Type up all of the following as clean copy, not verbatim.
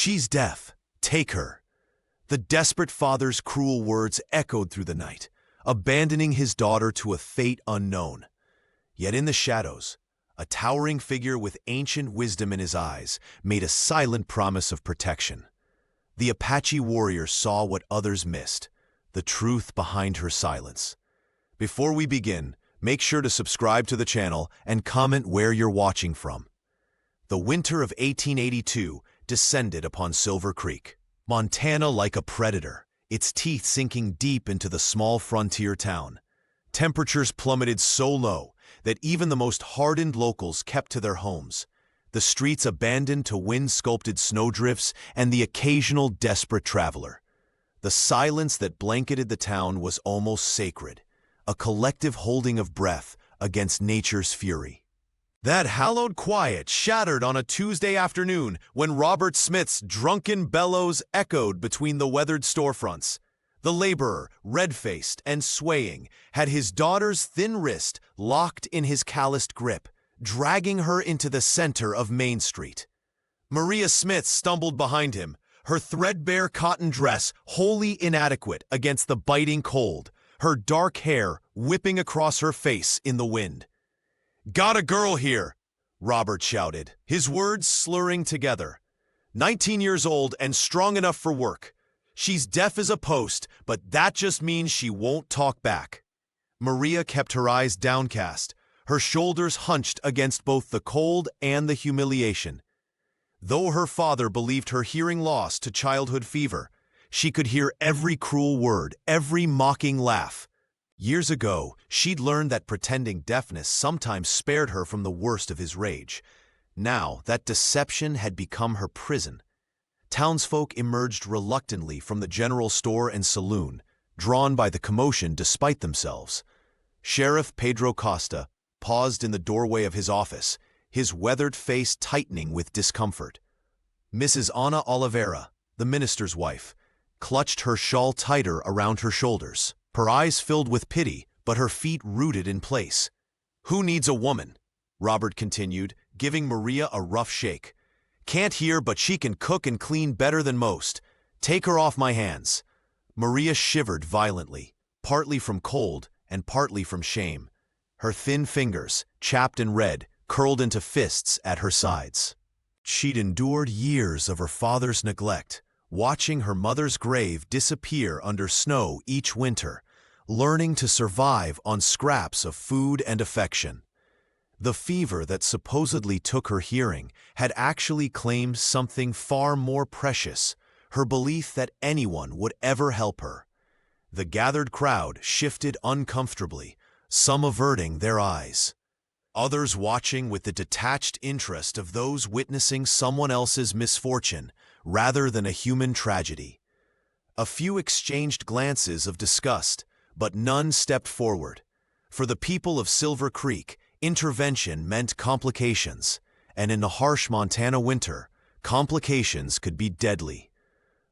"She's deaf. Take her." The desperate father's cruel words echoed through the night, abandoning his daughter to a fate unknown. Yet in the shadows, a towering figure with ancient wisdom in his eyes made a silent promise of protection. The Apache warrior saw what others missed, the truth behind her silence. Before we begin, make sure to subscribe to the channel and comment where you're watching from. The winter of 1882 descended upon Silver Creek, Montana like a predator, its teeth sinking deep into the small frontier town. Temperatures plummeted so low that even the most hardened locals kept to their homes, the streets abandoned to wind-sculpted snowdrifts and the occasional desperate traveler. The silence that blanketed the town was almost sacred, a collective holding of breath against nature's fury. That hallowed quiet shattered on a Tuesday afternoon when Robert Smith's drunken bellows echoed between the weathered storefronts. The laborer, red-faced and swaying, had his daughter's thin wrist locked in his calloused grip, dragging her into the center of Main Street. Maria Smith stumbled behind him, her threadbare cotton dress wholly inadequate against the biting cold, her dark hair whipping across her face in the wind. "Got a girl here," Robert shouted, his words slurring together. 19 years old and strong enough for work. She's deaf as a post, but that just means she won't talk back. Maria kept her eyes downcast, her shoulders hunched against both the cold and the humiliation. Though her father believed her hearing loss to childhood fever, she could hear every cruel word, every mocking laugh. Years ago, she'd learned that pretending deafness sometimes spared her from the worst of his rage. Now, that deception had become her prison. Townsfolk emerged reluctantly from the general store and saloon, drawn by the commotion despite themselves. Sheriff Pedro Costa paused in the doorway of his office, his weathered face tightening with discomfort. Mrs. Ana Oliveira, the minister's wife, clutched her shawl tighter around her shoulders. Her eyes filled with pity, but her feet rooted in place. "Who needs a woman?" Robert continued, giving Maria a rough shake. "Can't hear, but she can cook and clean better than most. Take her off my hands." Maria shivered violently, partly from cold and partly from shame. Her thin fingers, chapped and red, curled into fists at her sides. She'd endured years of her father's neglect, watching her mother's grave disappear under snow each winter, learning to survive on scraps of food and affection. The fever that supposedly took her hearing had actually claimed something far more precious, her belief that anyone would ever help her. The gathered crowd shifted uncomfortably, some averting their eyes, others watching with the detached interest of those witnessing someone else's misfortune rather than a human tragedy. A few exchanged glances of disgust, but none stepped forward. For the people of Silver Creek, intervention meant complications, and in the harsh Montana winter, complications could be deadly.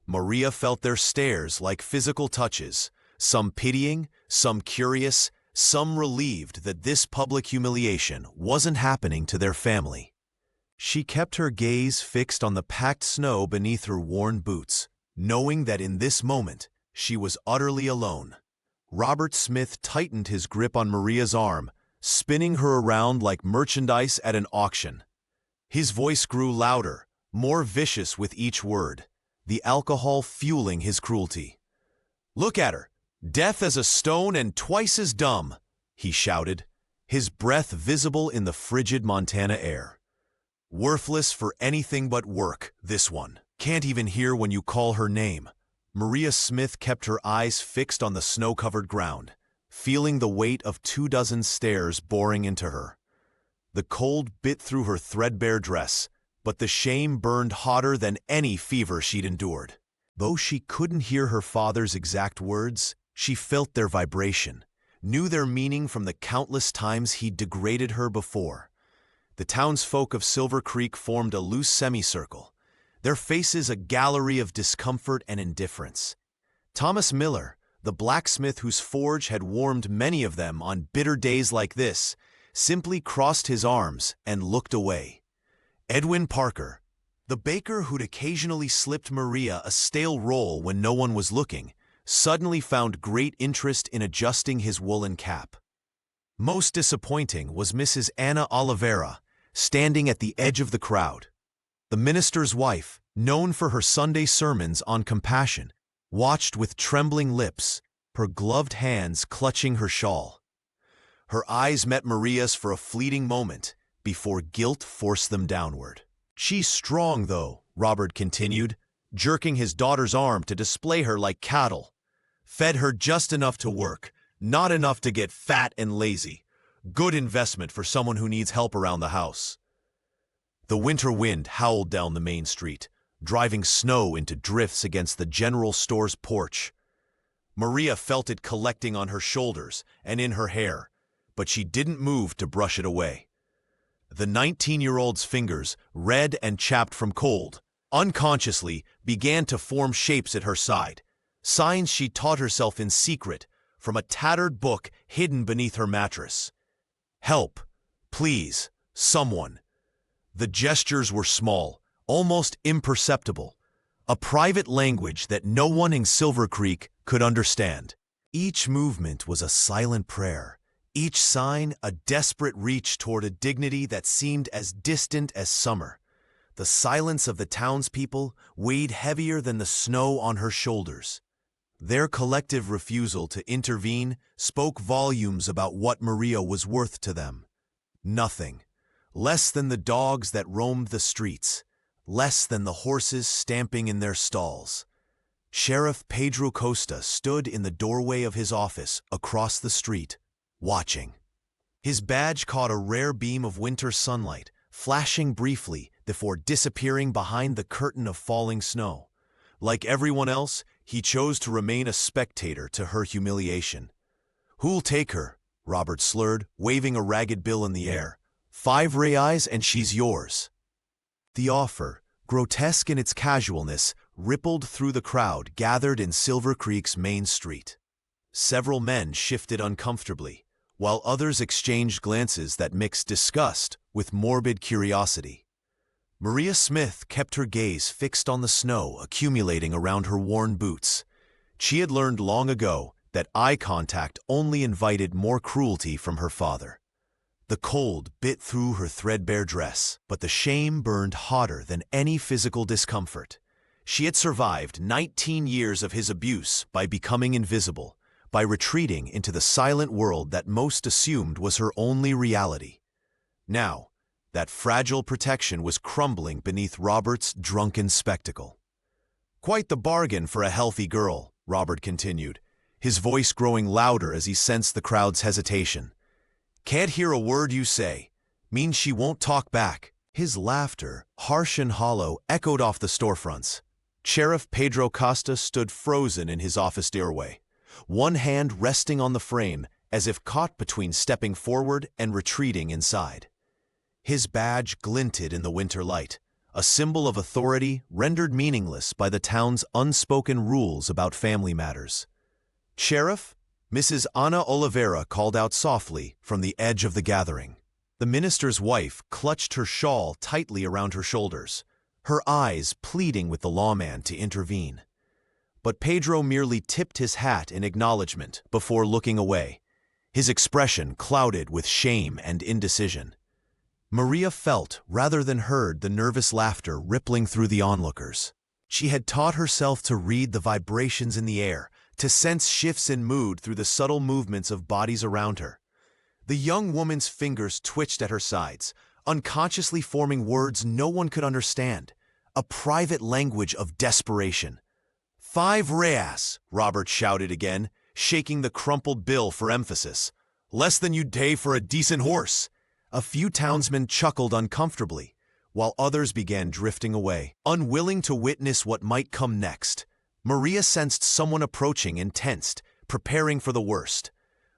Maria felt their stares like physical touches, some pitying, some curious, some relieved that this public humiliation wasn't happening to their family. She kept her gaze fixed on the packed snow beneath her worn boots, knowing that in this moment she was utterly alone. Robert Smith tightened his grip on Maria's arm, spinning her around like merchandise at an auction. His voice grew louder, more vicious with each word, the alcohol fueling his cruelty. "Look at her, deaf as a stone and twice as dumb," he shouted, his breath visible in the frigid Montana air. "Worthless for anything but work, this one. Can't even hear when you call her name." Maria Smith kept her eyes fixed on the snow-covered ground, feeling the weight of 24 stares boring into her. The cold bit through her threadbare dress, but the shame burned hotter than any fever she'd endured. Though she couldn't hear her father's exact words, she felt their vibration, knew their meaning from the countless times he'd degraded her before. The townsfolk of Silver Creek formed a loose semicircle, their faces a gallery of discomfort and indifference. Thomas Miller, the blacksmith whose forge had warmed many of them on bitter days like this, simply crossed his arms and looked away. Edwin Parker, The baker who'd occasionally slipped Maria a stale roll when no one was looking suddenly found great interest in adjusting his woolen cap. Most disappointing was Mrs. Anna Oliveira, standing at the edge of the crowd. The minister's wife, known for her Sunday sermons on compassion, watched with trembling lips, her gloved hands clutching her shawl. Her eyes met Maria's for a fleeting moment before guilt forced them downward. "She's strong, though," Robert continued, jerking his daughter's arm to display her like cattle. "Fed her just enough to work, not enough to get fat and lazy. Good investment for someone who needs help around the house." The winter wind howled down the main street, driving snow into drifts against the general store's porch. Maria felt it collecting on her shoulders and in her hair, but she didn't move to brush it away. The 19-year-old's fingers, red and chapped from cold, unconsciously began to form shapes at her side, signs she taught herself in secret from a tattered book hidden beneath her mattress. "Help! Please! Someone!" The gestures were small, almost imperceptible, a private language that no one in Silver Creek could understand. Each movement was a silent prayer, each sign a desperate reach toward a dignity that seemed as distant as summer. The silence of the townspeople weighed heavier than the snow on her shoulders. Their collective refusal to intervene spoke volumes about what Maria was worth to them. Nothing. Less than the dogs that roamed the streets, less than the horses stamping in their stalls. Sheriff Pedro Costa stood in the doorway of his office across the street, watching. His badge caught a rare beam of winter sunlight, flashing briefly before disappearing behind the curtain of falling snow. Like everyone else, he chose to remain a spectator to her humiliation. "Who'll take her?" Robert slurred, waving a ragged bill in the air. "5 reais and she's yours." The offer, grotesque in its casualness, rippled through the crowd gathered in Silver Creek's main street. Several men shifted uncomfortably, while others exchanged glances that mixed disgust with morbid curiosity. Maria Smith kept her gaze fixed on the snow accumulating around her worn boots. She had learned long ago that eye contact only invited more cruelty from her father. The cold bit through her threadbare dress, but the shame burned hotter than any physical discomfort. She had survived 19 years of his abuse by becoming invisible, by retreating into the silent world that most assumed was her only reality. Now, that fragile protection was crumbling beneath Robert's drunken spectacle. "Quite the bargain for a healthy girl," Robert continued, his voice growing louder as he sensed the crowd's hesitation. "Can't hear a word you say. Means she won't talk back." His laughter, harsh and hollow, echoed off the storefronts. Sheriff Pedro Costa stood frozen in his office doorway, one hand resting on the frame as if caught between stepping forward and retreating inside. His badge glinted in the winter light, a symbol of authority rendered meaningless by the town's unspoken rules about family matters. "Sheriff?" Mrs. Ana Oliveira called out softly from the edge of the gathering. The minister's wife clutched her shawl tightly around her shoulders, her eyes pleading with the lawman to intervene. But Pedro merely tipped his hat in acknowledgement before looking away, his expression clouded with shame and indecision. Maria felt rather than heard the nervous laughter rippling through the onlookers. She had taught herself to read the vibrations in the air, to sense shifts in mood through the subtle movements of bodies around her. The young woman's fingers twitched at her sides, unconsciously forming words no one could understand, a private language of desperation. "5 reais," Robert shouted again, shaking the crumpled bill for emphasis. "Less than you'd pay for a decent horse." A few townsmen chuckled uncomfortably, while others began drifting away, unwilling to witness what might come next. Maria sensed someone approaching and tensed, preparing for the worst.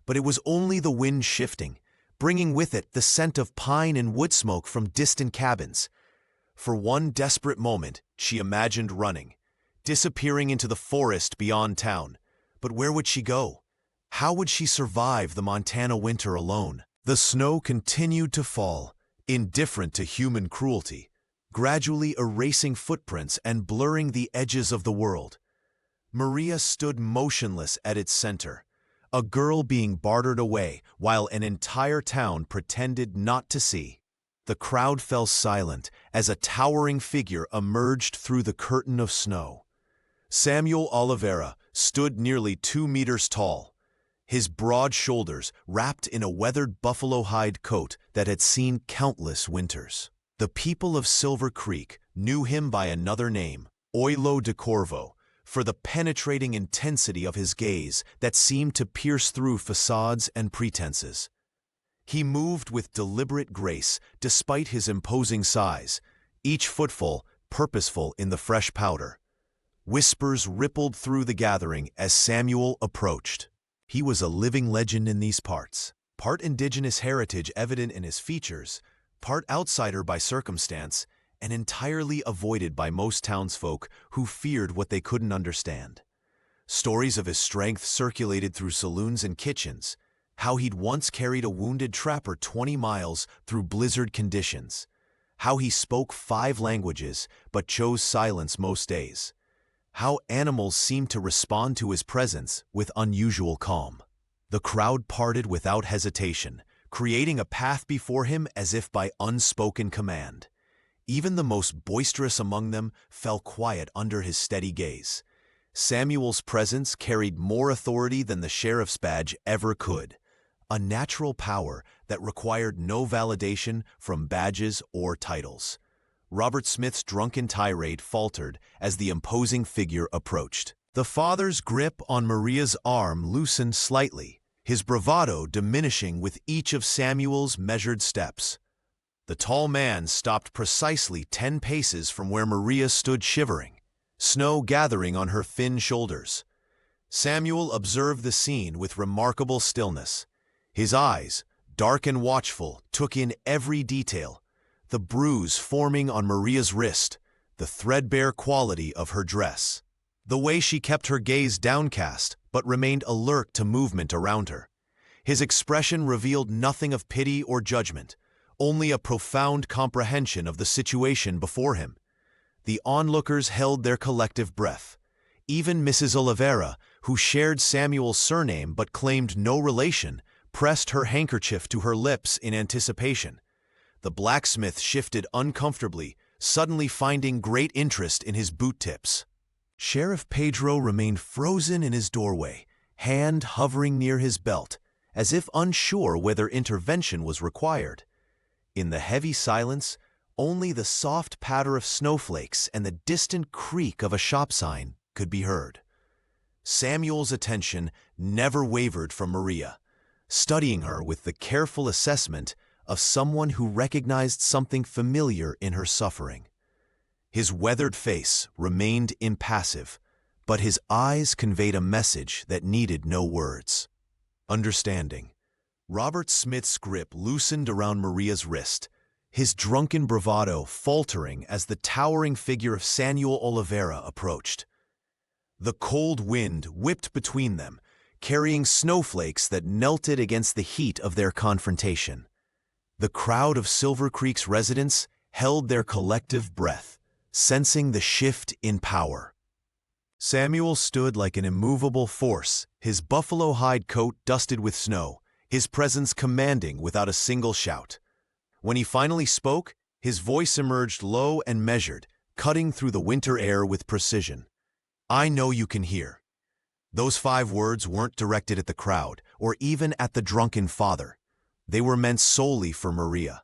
But it was only the wind shifting, bringing with it the scent of pine and wood smoke from distant cabins. For one desperate moment, she imagined running, disappearing into the forest beyond town. But where would she go? How would she survive the Montana winter alone? The snow continued to fall, indifferent to human cruelty, gradually erasing footprints and blurring the edges of the world. Maria stood motionless at its center, a girl being bartered away while an entire town pretended not to see. The crowd fell silent as a towering figure emerged through the curtain of snow. Samuel Oliveira stood nearly 2 meters tall, his broad shoulders wrapped in a weathered buffalo hide coat that had seen countless winters. The people of Silver Creek knew him by another name, Oilo de Corvo, for the penetrating intensity of his gaze that seemed to pierce through facades and pretenses. He moved with deliberate grace despite his imposing size, each footfall purposeful in the fresh powder. Whispers rippled through the gathering as Samuel approached. He was a living legend in these parts, part indigenous heritage evident in his features, part outsider by circumstance, and entirely avoided by most townsfolk who feared what they couldn't understand. Stories of his strength circulated through saloons and kitchens, how he'd once carried a wounded trapper 20 miles through blizzard conditions, how he spoke 5 languages but chose silence most days, how animals seemed to respond to his presence with unusual calm. The crowd parted without hesitation, creating a path before him as if by unspoken command. Even the most boisterous among them fell quiet under his steady gaze. Samuel's presence carried more authority than the sheriff's badge ever could, a natural power that required no validation from badges or titles. Robert Smith's drunken tirade faltered as the imposing figure approached. The father's grip on Maria's arm loosened slightly, his bravado diminishing with each of Samuel's measured steps. The tall man stopped precisely 10 paces from where Maria stood shivering, snow gathering on her thin shoulders. Samuel observed the scene with remarkable stillness. His eyes, dark and watchful, took in every detail, the bruise forming on Maria's wrist, the threadbare quality of her dress, the way she kept her gaze downcast but remained alert to movement around her. His expression revealed nothing of pity or judgment, only a profound comprehension of the situation before him. The onlookers held their collective breath. Even Mrs. Oliveira, who shared Samuel's surname but claimed no relation, pressed her handkerchief to her lips in anticipation. The blacksmith shifted uncomfortably, suddenly finding great interest in his boot tips. Sheriff Pedro remained frozen in his doorway, hand hovering near his belt, as if unsure whether intervention was required. In the heavy silence, only the soft patter of snowflakes and the distant creak of a shop sign could be heard. Samuel's attention never wavered from Maria, studying her with the careful assessment of someone who recognized something familiar in her suffering. His weathered face remained impassive, but his eyes conveyed a message that needed no words. Understanding. Robert Smith's grip loosened around Maria's wrist, his drunken bravado faltering as the towering figure of Samuel Oliveira approached. The cold wind whipped between them, carrying snowflakes that melted against the heat of their confrontation. The crowd of Silver Creek's residents held their collective breath, sensing the shift in power. Samuel stood like an immovable force, his buffalo hide coat dusted with snow, his presence commanding without a single shout. When he finally spoke, his voice emerged low and measured, cutting through the winter air with precision. "I know you can hear." Those 5 words weren't directed at the crowd, or even at the drunken father. They were meant solely for Maria.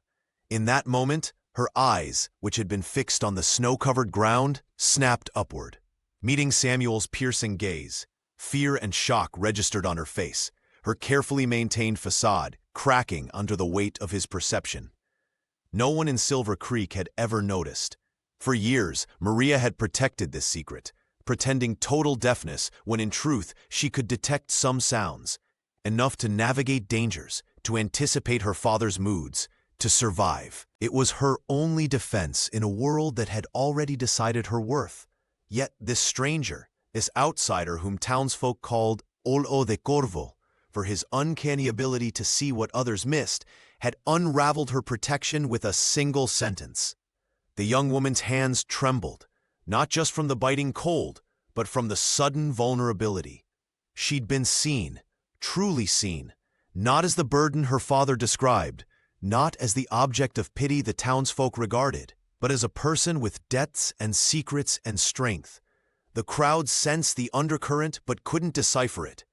In that moment, her eyes, which had been fixed on the snow-covered ground, snapped upward. Meeting Samuel's piercing gaze, fear and shock registered on her face, her carefully maintained facade cracking under the weight of his perception. No one in Silver Creek had ever noticed. For years, Maria had protected this secret, pretending total deafness when in truth she could detect some sounds, enough to navigate dangers, to anticipate her father's moods, to survive. It was her only defense in a world that had already decided her worth. Yet this stranger, this outsider whom townsfolk called Oilo de Corvo, for his uncanny ability to see what others missed, had unraveled her protection with a single sentence. The young woman's hands trembled, not just from the biting cold, but from the sudden vulnerability. She'd been seen, truly seen, not as the burden her father described, not as the object of pity the townsfolk regarded, but as a person with depths and secrets and strength. The crowd sensed the undercurrent but couldn't decipher it.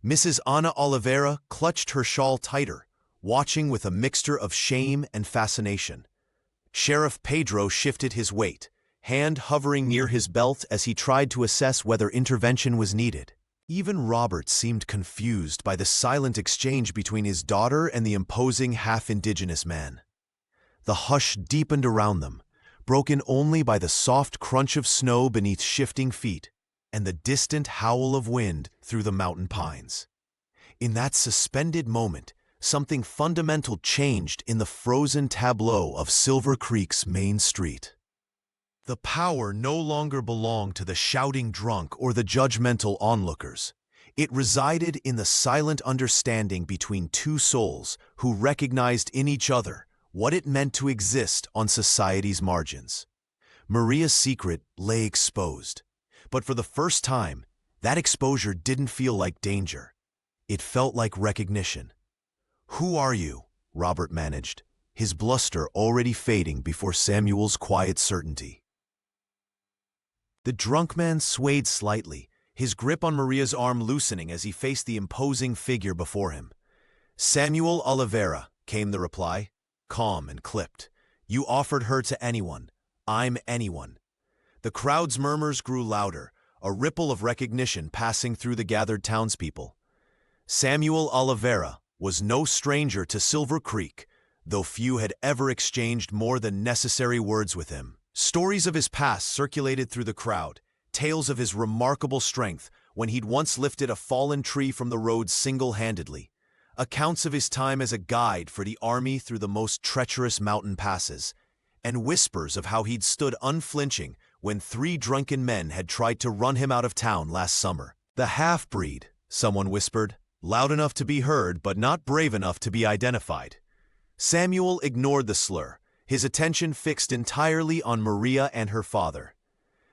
Mrs. Ana Oliveira clutched her shawl tighter, watching with a mixture of shame and fascination. Sheriff Pedro shifted his weight, hand hovering near his belt as he tried to assess whether intervention was needed. Even Robert seemed confused by the silent exchange between his daughter and the imposing half-indigenous man. The hush deepened around them, broken only by the soft crunch of snow beneath shifting feet and the distant howl of wind through the mountain pines. In that suspended moment, something fundamental changed in the frozen tableau of Silver Creek's main street. The power no longer belonged to the shouting drunk or the judgmental onlookers. It resided in the silent understanding between two souls who recognized in each other what it meant to exist on society's margins. Maria's secret lay exposed, but for the first time, that exposure didn't feel like danger. It felt like recognition. "Who are you?" Robert managed, his bluster already fading before Samuel's quiet certainty. The drunk man swayed slightly, his grip on Maria's arm loosening as he faced the imposing figure before him. "Samuel Oliveira," came the reply, calm and clipped. "You offered her to anyone. I'm anyone." The crowd's murmurs grew louder, a ripple of recognition passing through the gathered townspeople. Samuel Oliveira was no stranger to Silver Creek, though few had ever exchanged more than necessary words with him. Stories of his past circulated through the crowd, tales of his remarkable strength when he'd once lifted a fallen tree from the road single-handedly, accounts of his time as a guide for the army through the most treacherous mountain passes, and whispers of how he'd stood unflinching when 3 drunken men had tried to run him out of town last summer. "The half-breed," someone whispered, loud enough to be heard but not brave enough to be identified. Samuel ignored the slur, his attention fixed entirely on Maria and her father.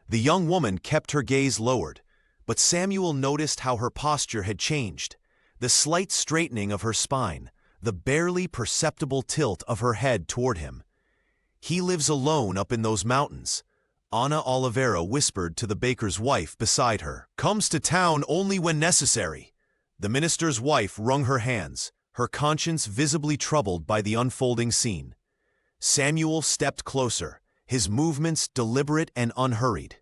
The young woman kept her gaze lowered, but Samuel noticed how her posture had changed, the slight straightening of her spine, the barely perceptible tilt of her head toward him. "He lives alone up in those mountains," Ana Oliveira whispered to the baker's wife beside her. "Comes to town only when necessary." The minister's wife wrung her hands, her conscience visibly troubled by the unfolding scene. Samuel stepped closer, his movements deliberate and unhurried.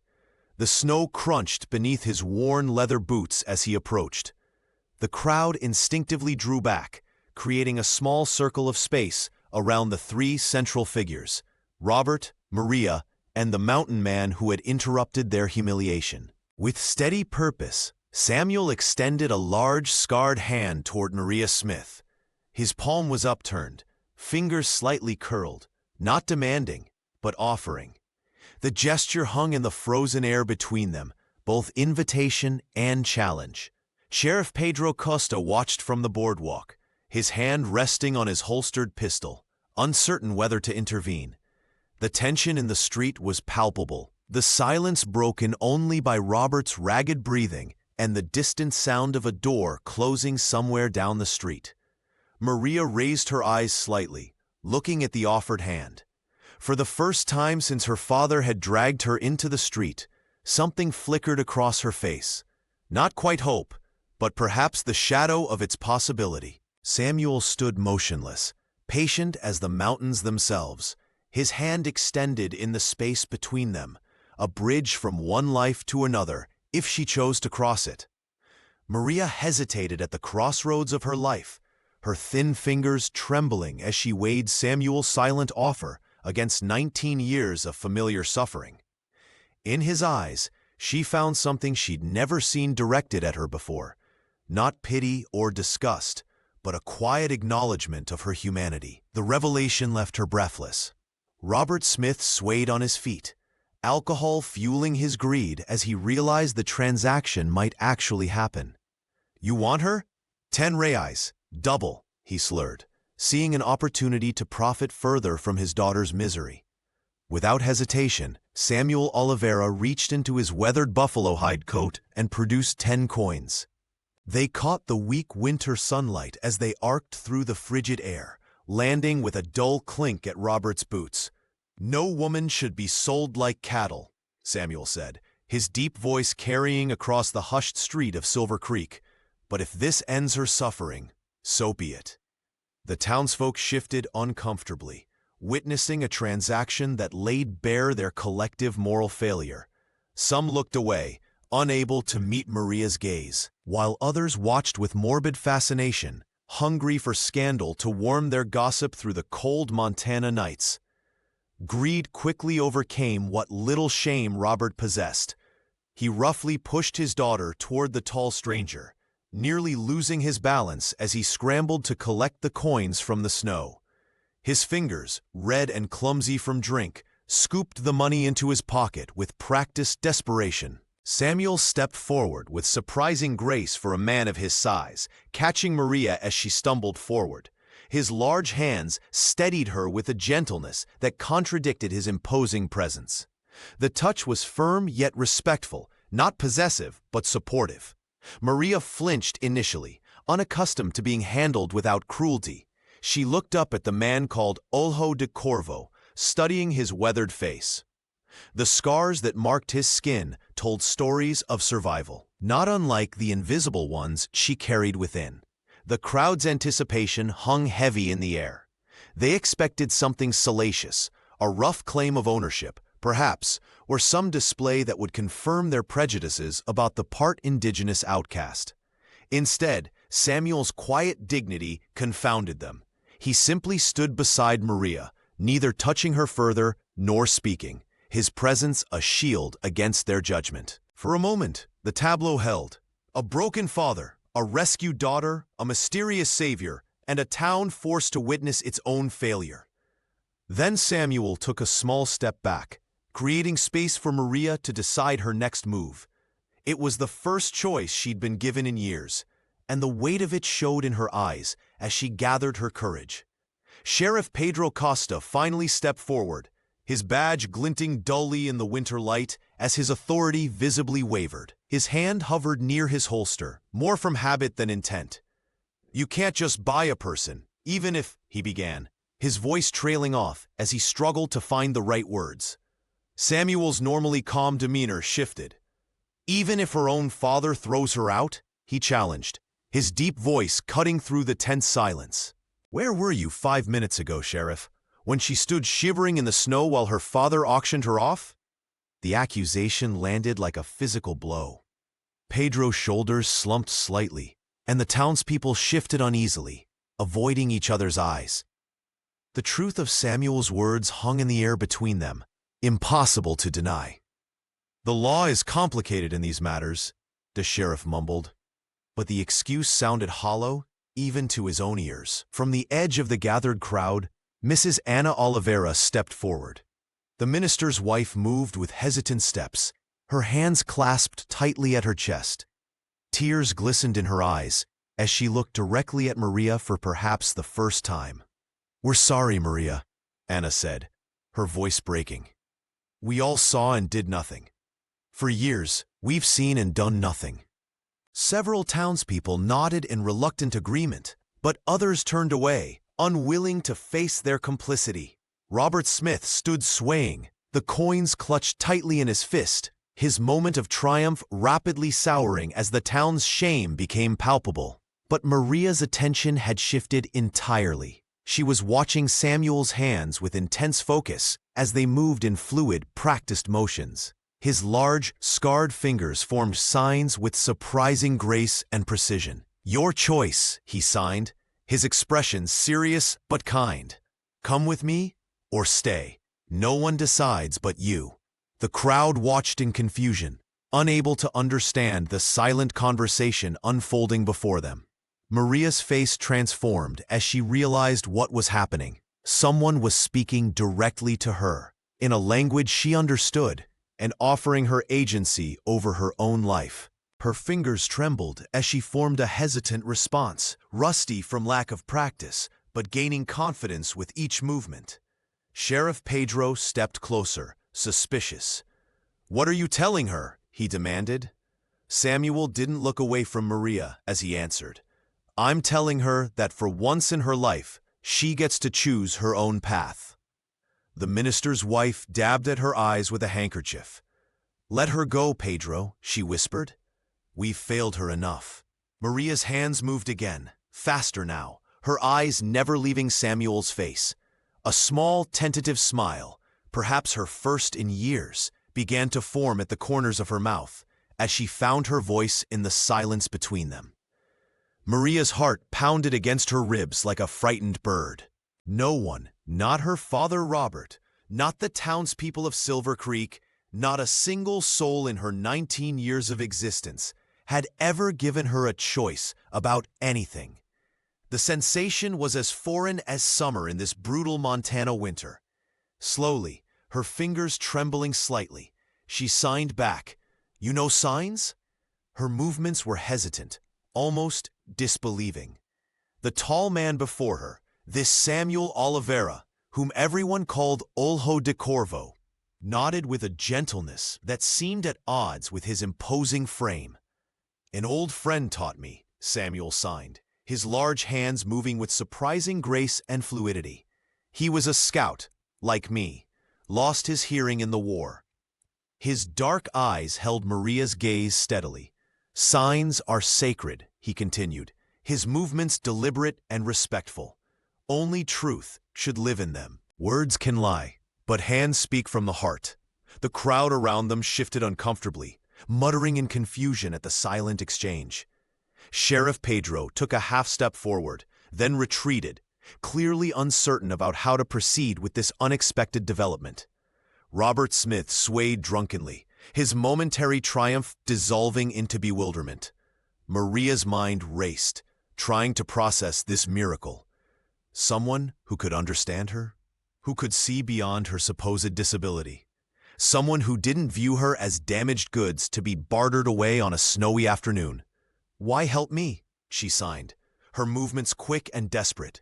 The snow crunched beneath his worn leather boots as he approached. The crowd instinctively drew back, creating a small circle of space around the 3 central figures, Robert, Maria, and the mountain man who had interrupted their humiliation. With steady purpose, Samuel extended a large, scarred hand toward Maria Smith. His palm was upturned, fingers slightly curled, not demanding, but offering. The gesture hung in the frozen air between them, both invitation and challenge. Sheriff Pedro Costa watched from the boardwalk, his hand resting on his holstered pistol, uncertain whether to intervene. The tension in the street was palpable, the silence broken only by Robert's ragged breathing and the distant sound of a door closing somewhere down the street. Maria raised her eyes slightly, looking at the offered hand. For the first time since her father had dragged her into the street, something flickered across her face. Not quite hope, but perhaps the shadow of its possibility. Samuel stood motionless, patient as the mountains themselves, his hand extended in the space between them, a bridge from one life to another, if she chose to cross it. Maria hesitated at the crossroads of her life, her thin fingers trembling as she weighed Samuel's silent offer against 19 years of familiar suffering. In his eyes, she found something she'd never seen directed at her before, not pity or disgust, but a quiet acknowledgement of her humanity. The revelation left her breathless. Robert Smith swayed on his feet, alcohol fueling his greed as he realized the transaction might actually happen. "You want her? 10 reais, double," he slurred, seeing an opportunity to profit further from his daughter's misery. Without hesitation, Samuel Oliveira reached into his weathered buffalo hide coat and produced 10 coins. They caught the weak winter sunlight as they arced through the frigid air, landing with a dull clink at Robert's boots. "No woman should be sold like cattle," Samuel said, his deep voice carrying across the hushed street of Silver Creek. "But if this ends her suffering, so be it." The townsfolk shifted uncomfortably, witnessing a transaction that laid bare their collective moral failure. Some looked away, unable to meet Maria's gaze, while others watched with morbid fascination, hungry for scandal to warm their gossip through the cold Montana nights. Greed quickly overcame what little shame Robert possessed. He roughly pushed his daughter toward the tall stranger, nearly losing his balance as he scrambled to collect the coins from the snow. His fingers, red and clumsy from drink, scooped the money into his pocket with practiced desperation. Samuel stepped forward with surprising grace for a man of his size, catching Maria as she stumbled forward. His large hands steadied her with a gentleness that contradicted his imposing presence. The touch was firm yet respectful, not possessive but supportive. Maria flinched initially, unaccustomed to being handled without cruelty. She looked up at the man called Olho de Corvo, studying his weathered face. The scars that marked his skin told stories of survival, not unlike the invisible ones she carried within. The crowd's anticipation hung heavy in the air. They expected something salacious, a rough claim of ownership, perhaps, or some display that would confirm their prejudices about the part indigenous outcast. Instead, Samuel's quiet dignity confounded them. He simply stood beside Maria, neither touching her further nor speaking, his presence a shield against their judgment. For a moment, the tableau held. A broken father, a rescued daughter, a mysterious savior, and a town forced to witness its own failure. Then Samuel took a small step back, creating space for Maria to decide her next move. It was the first choice she'd been given in years, and the weight of it showed in her eyes as she gathered her courage. Sheriff Pedro Costa finally stepped forward, his badge glinting dully in the winter light as his authority visibly wavered. His hand hovered near his holster, more from habit than intent. "You can't just buy a person, even if," he began, his voice trailing off as he struggled to find the right words. Samuel's normally calm demeanor shifted. "Even if her own father throws her out?" he challenged, his deep voice cutting through the tense silence. "Where were you 5 minutes ago, Sheriff, when she stood shivering in the snow while her father auctioned her off?" The accusation landed like a physical blow. Pedro's shoulders slumped slightly, and the townspeople shifted uneasily, avoiding each other's eyes. The truth of Samuel's words hung in the air between them, impossible to deny. "The law is complicated in these matters," the sheriff mumbled, but the excuse sounded hollow even to his own ears. From the edge of the gathered crowd, Mrs. Anna Oliveira stepped forward. The minister's wife moved with hesitant steps, her hands clasped tightly at her chest. Tears glistened in her eyes as she looked directly at Maria for perhaps the first time. "We're sorry, Maria," Anna said, her voice breaking. "We all saw and did nothing. For years, we've seen and done nothing." Several townspeople nodded in reluctant agreement, but others turned away, unwilling to face their complicity. Robert Smith stood swaying, the coins clutched tightly in his fist, his moment of triumph rapidly souring as the town's shame became palpable. But Maria's attention had shifted entirely. She was watching Samuel's hands with intense focus as they moved in fluid, practiced motions. His large, scarred fingers formed signs with surprising grace and precision. "Your choice," he signed, his expression serious but kind. "Come with me or stay. No one decides but you." The crowd watched in confusion, unable to understand the silent conversation unfolding before them. Maria's face transformed as she realized what was happening. Someone was speaking directly to her, in a language she understood, and offering her agency over her own life. Her fingers trembled as she formed a hesitant response, rusty from lack of practice, but gaining confidence with each movement. Sheriff Pedro stepped closer, suspicious. "What are you telling her?" he demanded. Samuel didn't look away from Maria as he answered. "I'm telling her that for once in her life, she gets to choose her own path." The minister's wife dabbed at her eyes with a handkerchief. "Let her go, Pedro," she whispered. "We've failed her enough." Maria's hands moved again, faster now, her eyes never leaving Samuel's face. A small, tentative smile, perhaps her first in years, began to form at the corners of her mouth as she found her voice in the silence between them. Maria's heart pounded against her ribs like a frightened bird. No one, not her father Robert, not the townspeople of Silver Creek, not a single soul in her 19 years of existence, had ever given her a choice about anything. The sensation was as foreign as summer in this brutal Montana winter. Slowly, her fingers trembling slightly, she signed back, "You know signs?" Her movements were hesitant, almost disbelieving. The tall man before her, this Samuel Oliveira, whom everyone called Olho de Corvo, nodded with a gentleness that seemed at odds with his imposing frame. "An old friend taught me," Samuel signed, his large hands moving with surprising grace and fluidity. "He was a scout, like me, lost his hearing in the war." His dark eyes held Maria's gaze steadily. "Signs are sacred," he continued, his movements deliberate and respectful. "Only truth should live in them. Words can lie, but hands speak from the heart." The crowd around them shifted uncomfortably, muttering in confusion at the silent exchange. Sheriff Pedro took a half-step forward, then retreated, clearly uncertain about how to proceed with this unexpected development. Robert Smith swayed drunkenly, his momentary triumph dissolving into bewilderment. Maria's mind raced, trying to process this miracle. Someone who could understand her, who could see beyond her supposed disability. Someone who didn't view her as damaged goods to be bartered away on a snowy afternoon. "Why help me?" she signed, her movements quick and desperate.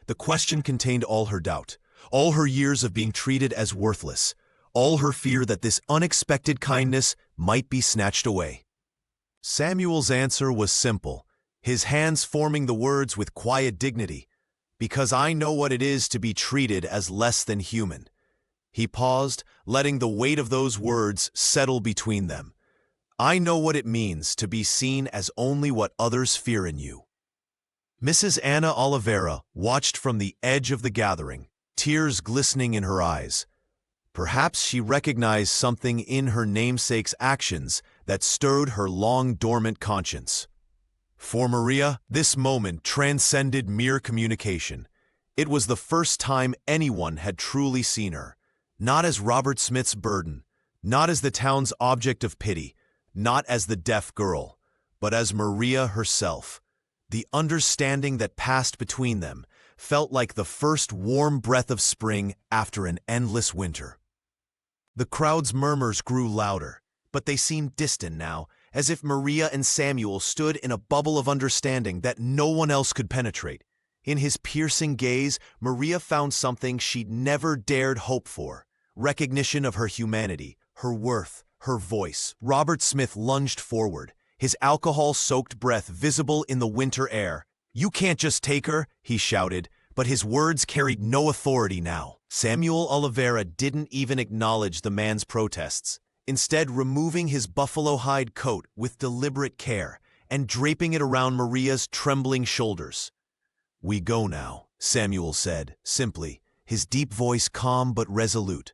The question contained all her doubt, all her years of being treated as worthless, all her fear that this unexpected kindness might be snatched away. Samuel's answer was simple, his hands forming the words with quiet dignity. "Because I know what it is to be treated as less than human." He paused, letting the weight of those words settle between them. "I know what it means to be seen as only what others fear in you." Mrs. Anna Oliveira watched from the edge of the gathering, tears glistening in her eyes. Perhaps she recognized something in her namesake's actions that stirred her long-dormant conscience. For Maria, this moment transcended mere communication. It was the first time anyone had truly seen her, not as Robert Smith's burden, not as the town's object of pity, not as the deaf girl, but as Maria herself. The understanding that passed between them felt like the first warm breath of spring after an endless winter. The crowd's murmurs grew louder, but they seemed distant now, as if Maria and Samuel stood in a bubble of understanding that no one else could penetrate. In his piercing gaze, Maria found something she'd never dared hope for, recognition of her humanity, her worth, her voice. Robert Smith lunged forward, his alcohol-soaked breath visible in the winter air. "You can't just take her," he shouted, but his words carried no authority now. Samuel Oliveira didn't even acknowledge the man's protests, instead removing his buffalo hide coat with deliberate care and draping it around Maria's trembling shoulders. "We go now," Samuel said, simply, his deep voice calm but resolute.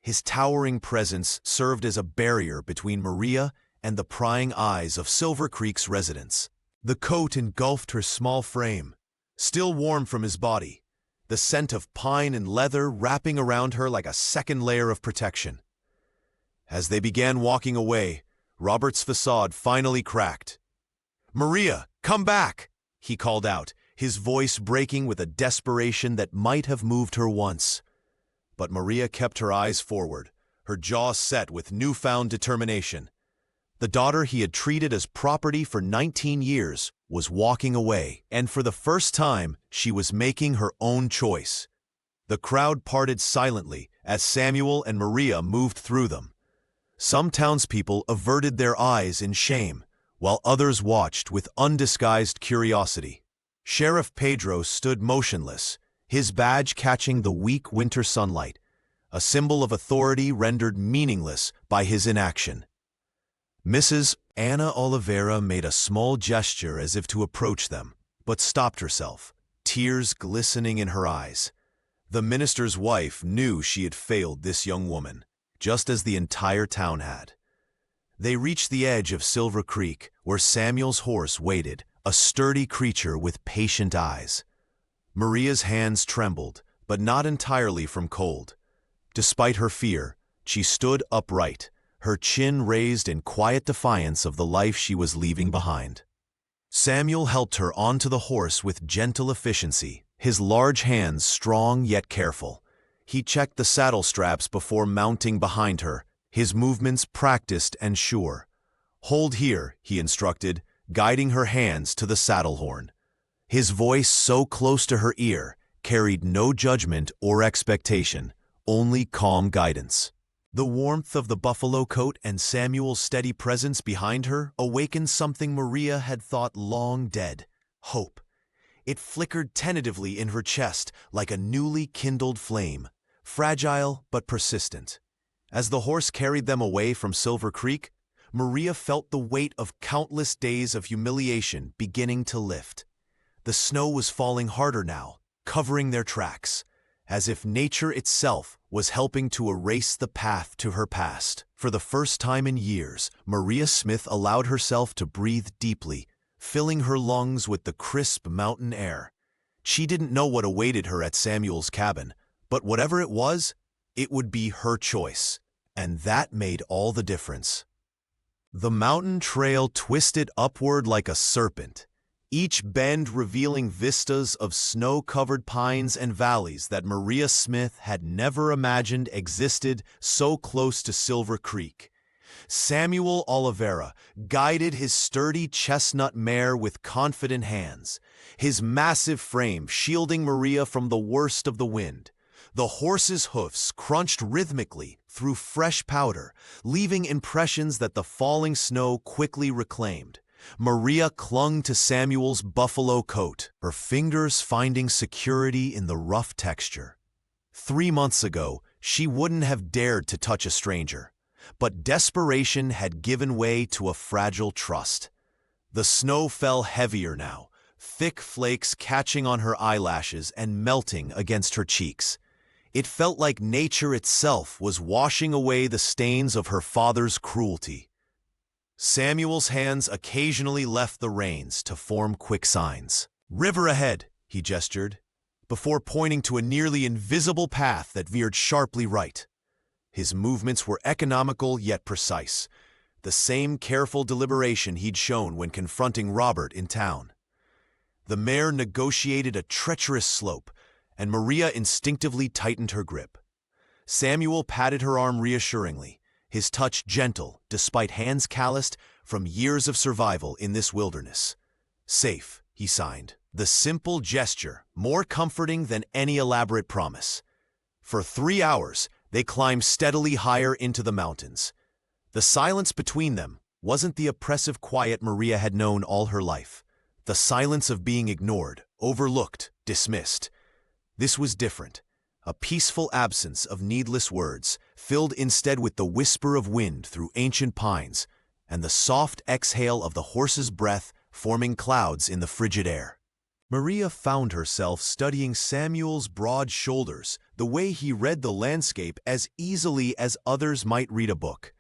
His towering presence served as a barrier between Maria and the prying eyes of Silver Creek's residents. The coat engulfed her small frame, still warm from his body, the scent of pine and leather wrapping around her like a second layer of protection. As they began walking away, Robert's facade finally cracked. "Maria, come back!" he called out, his voice breaking with a desperation that might have moved her once. But Maria kept her eyes forward, her jaw set with newfound determination. The daughter he had treated as property for 19 years was walking away, and for the first time, she was making her own choice. The crowd parted silently as Samuel and Maria moved through them. Some townspeople averted their eyes in shame, while others watched with undisguised curiosity. Sheriff Pedro stood motionless, his badge catching the weak winter sunlight, a symbol of authority rendered meaningless by his inaction. Mrs. Ana Oliveira made a small gesture as if to approach them, but stopped herself, tears glistening in her eyes. The minister's wife knew she had failed this young woman, just as the entire town had. They reached the edge of Silver Creek, where Samuel's horse waited, a sturdy creature with patient eyes. Maria's hands trembled, but not entirely from cold. Despite her fear, she stood upright, her chin raised in quiet defiance of the life she was leaving behind. Samuel helped her onto the horse with gentle efficiency, his large hands strong yet careful. He checked the saddle straps before mounting behind her, his movements practiced and sure. "Hold here," he instructed, guiding her hands to the saddle horn. His voice, so close to her ear, carried no judgment or expectation, only calm guidance. The warmth of the buffalo coat and Samuel's steady presence behind her awakened something Maria had thought long dead: hope. It flickered tentatively in her chest like a newly kindled flame, fragile but persistent. As the horse carried them away from Silver Creek, Maria felt the weight of countless days of humiliation beginning to lift. The snow was falling harder now, covering their tracks, as if nature itself was helping to erase the path to her past. For the first time in years, Maria Smith allowed herself to breathe deeply, filling her lungs with the crisp mountain air. She didn't know what awaited her at Samuel's cabin, but whatever it was, it would be her choice, and that made all the difference. The mountain trail twisted upward like a serpent, each bend revealing vistas of snow-covered pines and valleys that Maria Smith had never imagined existed so close to Silver Creek. Samuel Oliveira guided his sturdy chestnut mare with confident hands, his massive frame shielding Maria from the worst of the wind. The horse's hoofs crunched rhythmically through fresh powder, leaving impressions that the falling snow quickly reclaimed. Maria clung to Samuel's buffalo coat, her fingers finding security in the rough texture. 3 months ago, she wouldn't have dared to touch a stranger, but desperation had given way to a fragile trust. The snow fell heavier now, thick flakes catching on her eyelashes and melting against her cheeks. It felt like nature itself was washing away the stains of her father's cruelty. Samuel's hands occasionally left the reins to form quick signs. "River ahead," he gestured, before pointing to a nearly invisible path that veered sharply right. His movements were economical yet precise, the same careful deliberation he'd shown when confronting Robert in town. The mare negotiated a treacherous slope, and Maria instinctively tightened her grip. Samuel patted her arm reassuringly, his touch gentle despite hands calloused from years of survival in this wilderness. "Safe," he signed, the simple gesture more comforting than any elaborate promise. For 3 hours, they climbed steadily higher into the mountains. The silence between them wasn't the oppressive quiet Maria had known all her life, the silence of being ignored, overlooked, dismissed. This was different, a peaceful absence of needless words, filled instead with the whisper of wind through ancient pines and the soft exhale of the horse's breath forming clouds in the frigid air. Maria found herself studying Samuel's broad shoulders, the way he read the landscape as easily as others might read a book.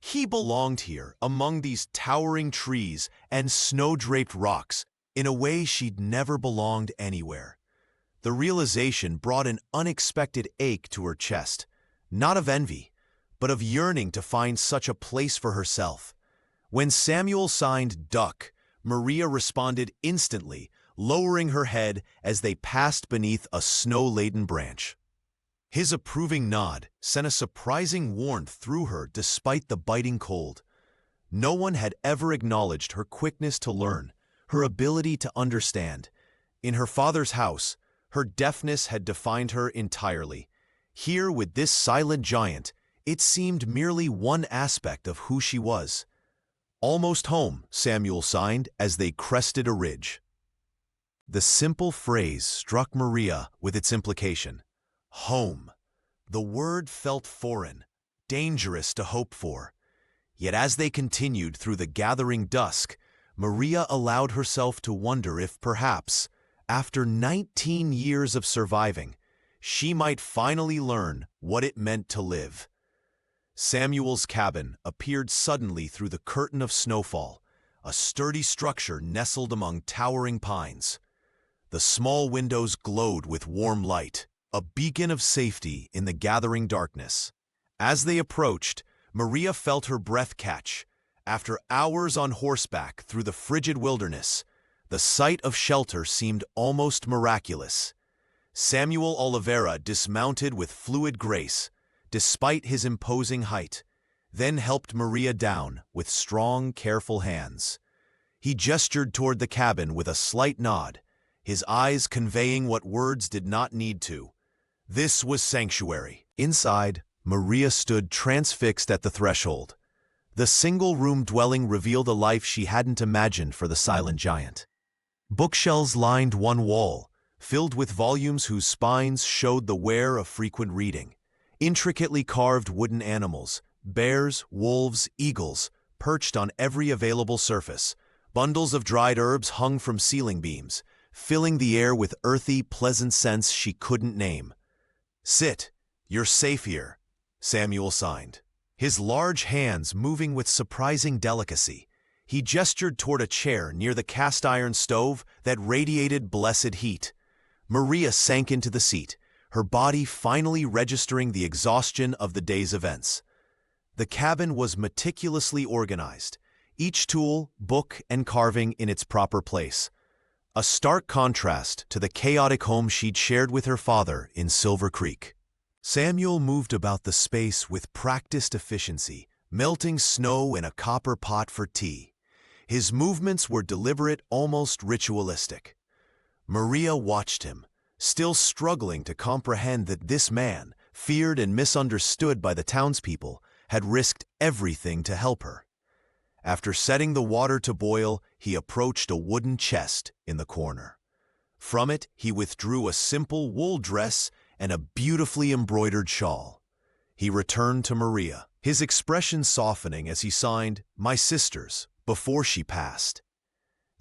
He belonged here, among these towering trees and snow-draped rocks, in a way she'd never belonged anywhere. The realization brought an unexpected ache to her chest, not of envy, but of yearning to find such a place for herself. When Samuel signed "Duck," Maria responded instantly, lowering her head as they passed beneath a snow-laden branch. His approving nod sent a surprising warmth through her despite the biting cold. No one had ever acknowledged her quickness to learn, her ability to understand. In her father's house, Her deafness had defined her entirely. Here, with this silent giant, it seemed merely one aspect of who she was. "Almost home," Samuel signed as they crested a ridge. The simple phrase struck Maria with its implication. Home. The word felt foreign, dangerous to hope for. Yet as they continued through the gathering dusk, Maria allowed herself to wonder if perhaps, after 19 years of surviving, she might finally learn what it meant to live. Samuel's cabin appeared suddenly through the curtain of snowfall, a sturdy structure nestled among towering pines. The small windows glowed with warm light, a beacon of safety in the gathering darkness. As they approached, Maria felt her breath catch. After hours on horseback through the frigid wilderness, the sight of shelter seemed almost miraculous. Samuel Oliveira dismounted with fluid grace, despite his imposing height, then helped Maria down with strong, careful hands. He gestured toward the cabin with a slight nod, his eyes conveying what words did not need to. This was sanctuary. Inside, Maria stood transfixed at the threshold. The single-room dwelling revealed a life she hadn't imagined for the silent giant. Bookshelves lined one wall, filled with volumes whose spines showed the wear of frequent reading. Intricately carved wooden animals, bears, wolves, eagles, perched on every available surface. Bundles of dried herbs hung from ceiling beams, filling the air with earthy, pleasant scents she couldn't name. "Sit, you're safe here," Samuel signed. His large hands moving with surprising delicacy, he gestured toward a chair near the cast-iron stove that radiated blessed heat. Maria sank into the seat, her body finally registering the exhaustion of the day's events. The cabin was meticulously organized, each tool, book, and carving in its proper place. A stark contrast to the chaotic home she'd shared with her father in Silver Creek. Samuel moved about the space with practiced efficiency, melting snow in a copper pot for tea. His movements were deliberate, almost ritualistic. Maria watched him, still struggling to comprehend that this man, feared and misunderstood by the townspeople, had risked everything to help her. After setting the water to boil, he approached a wooden chest in the corner. From it, he withdrew a simple wool dress and a beautifully embroidered shawl. He returned to Maria, his expression softening as he signed, "My sisters," before she passed.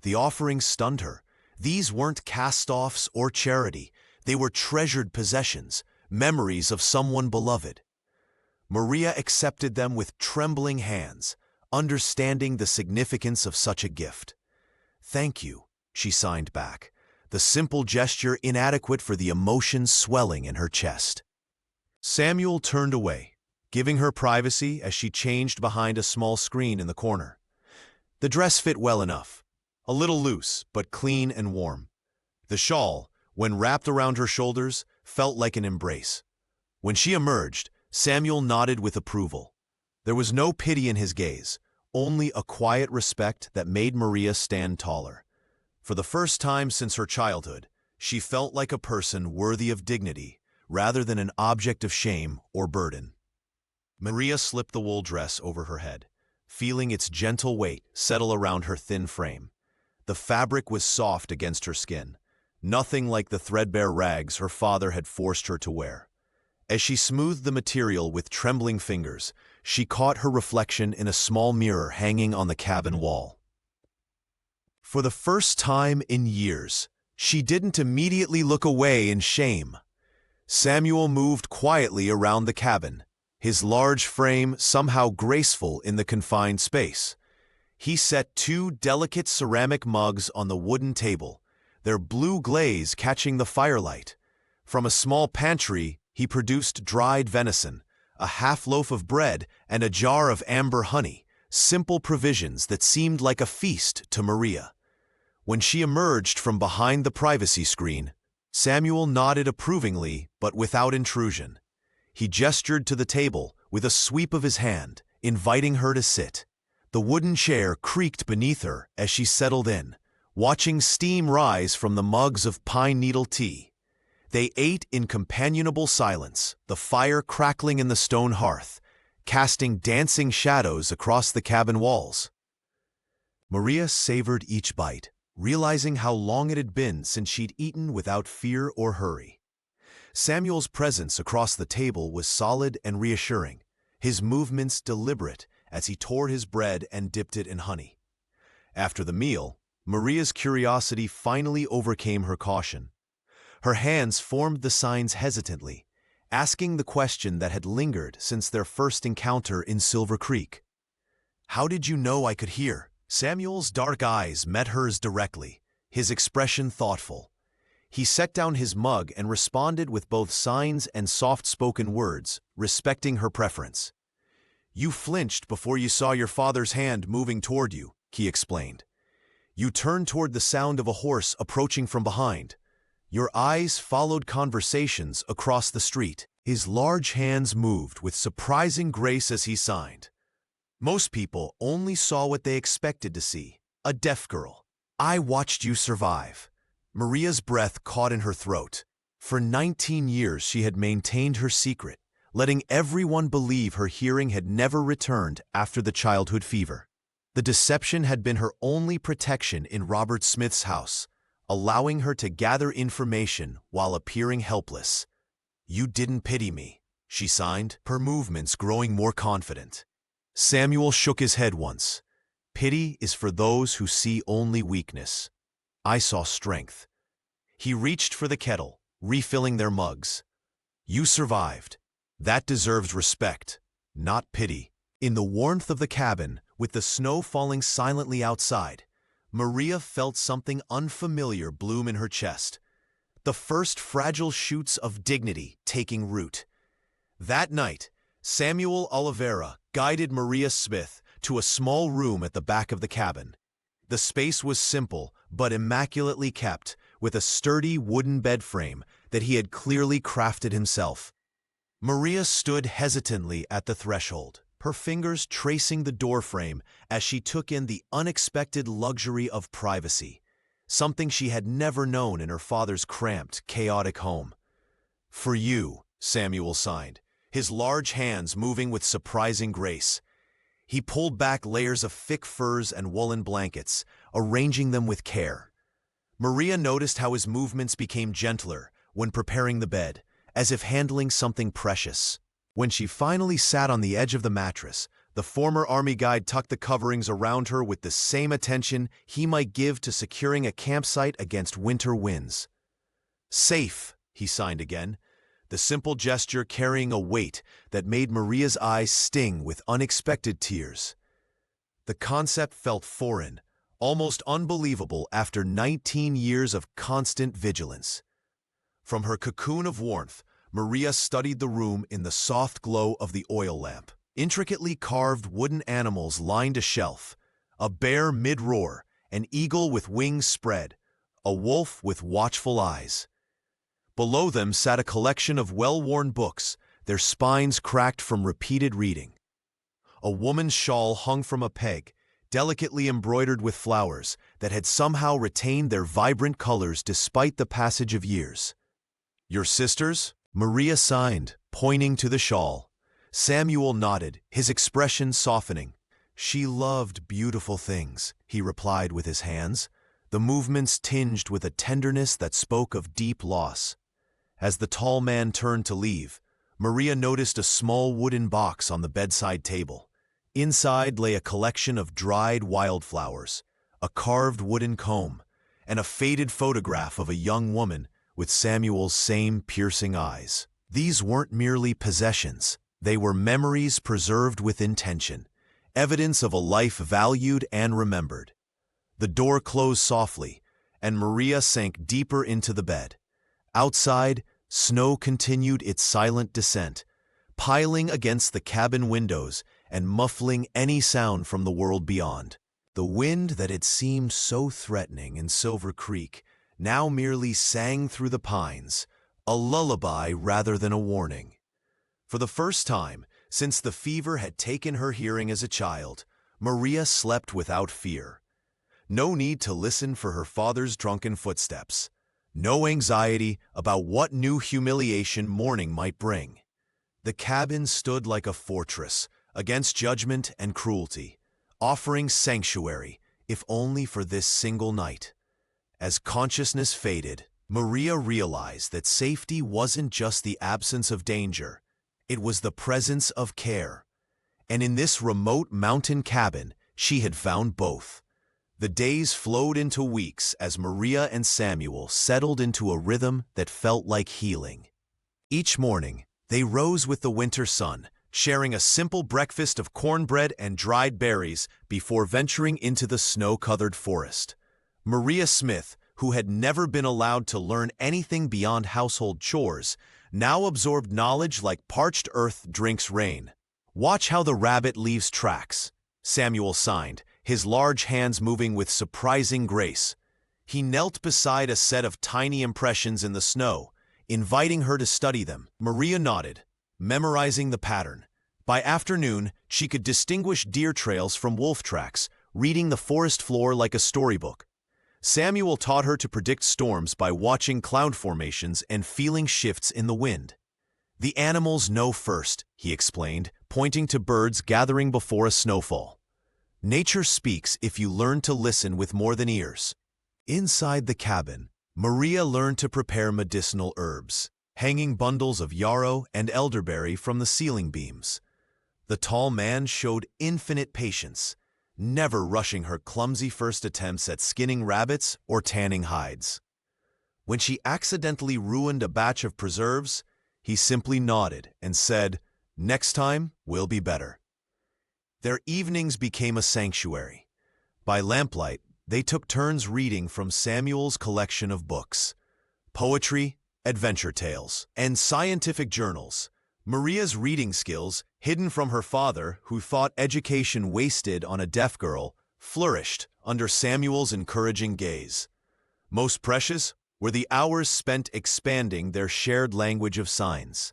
The offering stunned her. These weren't cast-offs or charity. They were treasured possessions, memories of someone beloved. Maria accepted them with trembling hands, understanding the significance of such a gift. "Thank you," she signed back, the simple gesture inadequate for the emotion swelling in her chest. Samuel turned away, giving her privacy as she changed behind a small screen in the corner. The dress fit well enough, a little loose but clean and warm. The shawl, when wrapped around her shoulders, felt like an embrace. When she emerged, Samuel nodded with approval. There was no pity in his gaze, only a quiet respect that made Maria stand taller. For the first time since her childhood, she felt like a person worthy of dignity, rather than an object of shame or burden. Maria slipped the wool dress over her head, feeling its gentle weight settle around her thin frame. The fabric was soft against her skin, nothing like the threadbare rags her father had forced her to wear. As she smoothed the material with trembling fingers, she caught her reflection in a small mirror hanging on the cabin wall. For the first time in years, she didn't immediately look away in shame. Samuel moved quietly around the cabin, his large frame somehow graceful in the confined space. He set 2 delicate ceramic mugs on the wooden table, their blue glaze catching the firelight. From a small pantry, he produced dried venison, a half-loaf of bread, and a jar of amber honey, simple provisions that seemed like a feast to Maria. When she emerged from behind the privacy screen, Samuel nodded approvingly but without intrusion. He gestured to the table with a sweep of his hand, inviting her to sit. The wooden chair creaked beneath her as she settled in, watching steam rise from the mugs of pine needle tea. They ate in companionable silence, the fire crackling in the stone hearth, casting dancing shadows across the cabin walls. Maria savored each bite, realizing how long it had been since she'd eaten without fear or hurry. Samuel's presence across the table was solid and reassuring, his movements deliberate as he tore his bread and dipped it in honey. After the meal, Maria's curiosity finally overcame her caution. Her hands formed the signs hesitantly, asking the question that had lingered since their first encounter in Silver Creek. "How did you know I could hear?" Samuel's dark eyes met hers directly, his expression thoughtful. He set down his mug and responded with both signs and soft-spoken words, respecting her preference. "You flinched before you saw your father's hand moving toward you," he explained. "You turned toward the sound of a horse approaching from behind. Your eyes followed conversations across the street." His large hands moved with surprising grace as he signed. Most people only saw what they expected to see, a deaf girl. "I watched you survive." Maria's breath caught in her throat. For 19 years she had maintained her secret, letting everyone believe her hearing had never returned after the childhood fever. The deception had been her only protection in Robert Smith's house, allowing her to gather information while appearing helpless. "You didn't pity me," she signed, her movements growing more confident. Samuel shook his head once. "Pity is for those who see only weakness. I saw strength." He reached for the kettle, refilling their mugs. "You survived. That deserves respect, not pity." In the warmth of the cabin, with the snow falling silently outside, Maria felt something unfamiliar bloom in her chest. The first fragile shoots of dignity taking root. That night, Samuel Oliveira guided Maria Smith to a small room at the back of the cabin. The space was simple but immaculately kept, with a sturdy wooden bed frame that he had clearly crafted himself. Maria stood hesitantly at the threshold, her fingers tracing the doorframe as she took in the unexpected luxury of privacy, something she had never known in her father's cramped, chaotic home. "For you," Samuel signed, his large hands moving with surprising grace. He pulled back layers of thick furs and woolen blankets, arranging them with care. Maria noticed how his movements became gentler when preparing the bed, as if handling something precious. When she finally sat on the edge of the mattress, the former Army guide tucked the coverings around her with the same attention he might give to securing a campsite against winter winds. "Safe," he signed again, the simple gesture carrying a weight that made Maria's eyes sting with unexpected tears. The concept felt foreign, almost unbelievable after 19 years of constant vigilance. From her cocoon of warmth, Maria studied the room in the soft glow of the oil lamp. Intricately carved wooden animals lined a shelf, a bear mid-roar, an eagle with wings spread, a wolf with watchful eyes. Below them sat a collection of well-worn books, their spines cracked from repeated reading. A woman's shawl hung from a peg, delicately embroidered with flowers that had somehow retained their vibrant colors despite the passage of years. "Your sisters?" Maria signed, pointing to the shawl. Samuel nodded, his expression softening. "She loved beautiful things," he replied with his hands, the movements tinged with a tenderness that spoke of deep loss. As the tall man turned to leave, Maria noticed a small wooden box on the bedside table. Inside lay a collection of dried wildflowers, a carved wooden comb, and a faded photograph of a young woman with Samuel's same piercing eyes. These weren't merely possessions. They were memories preserved with intention, evidence of a life valued and remembered. The door closed softly, and Maria sank deeper into the bed. Outside, snow continued its silent descent, piling against the cabin windows and muffling any sound from the world beyond. The wind that had seemed so threatening in Silver Creek now merely sang through the pines, a lullaby rather than a warning. For the first time since the fever had taken her hearing as a child, Maria slept without fear. No need to listen for her father's drunken footsteps. no anxiety about what new humiliation morning might bring. The cabin stood like a fortress against judgment and cruelty, offering sanctuary, if only for this single night. As consciousness faded, Maria realized that safety wasn't just the absence of danger, it was the presence of care. And in this remote mountain cabin, she had found both. The days flowed into weeks as Maria and Samuel settled into a rhythm that felt like healing. Each morning, they rose with the winter sun, sharing a simple breakfast of cornbread and dried berries before venturing into the snow-covered forest. Maria Smith, who had never been allowed to learn anything beyond household chores, now absorbed knowledge like parched earth drinks rain. "Watch how the rabbit leaves tracks," Samuel signed, his large hands moving with surprising grace. He knelt beside a set of tiny impressions in the snow, inviting her to study them. Maria nodded, memorizing the pattern. By afternoon, she could distinguish deer trails from wolf tracks, reading the forest floor like a storybook. Samuel taught her to predict storms by watching cloud formations and feeling shifts in the wind. "The animals know first," he explained, pointing to birds gathering before a snowfall. "Nature speaks if you learn to listen with more than ears." Inside the cabin, Maria learned to prepare medicinal herbs, hanging bundles of yarrow and elderberry from the ceiling beams. The tall man showed infinite patience, never rushing her clumsy first attempts at skinning rabbits or tanning hides. When she accidentally ruined a batch of preserves, he simply nodded and said, "Next time, we'll be better." Their evenings became a sanctuary. By lamplight, they took turns reading from Samuel's collection of books, poetry, adventure tales, and scientific journals. Maria's reading skills, hidden from her father, who thought education wasted on a deaf girl, flourished under Samuel's encouraging gaze. Most precious were the hours spent expanding their shared language of signs.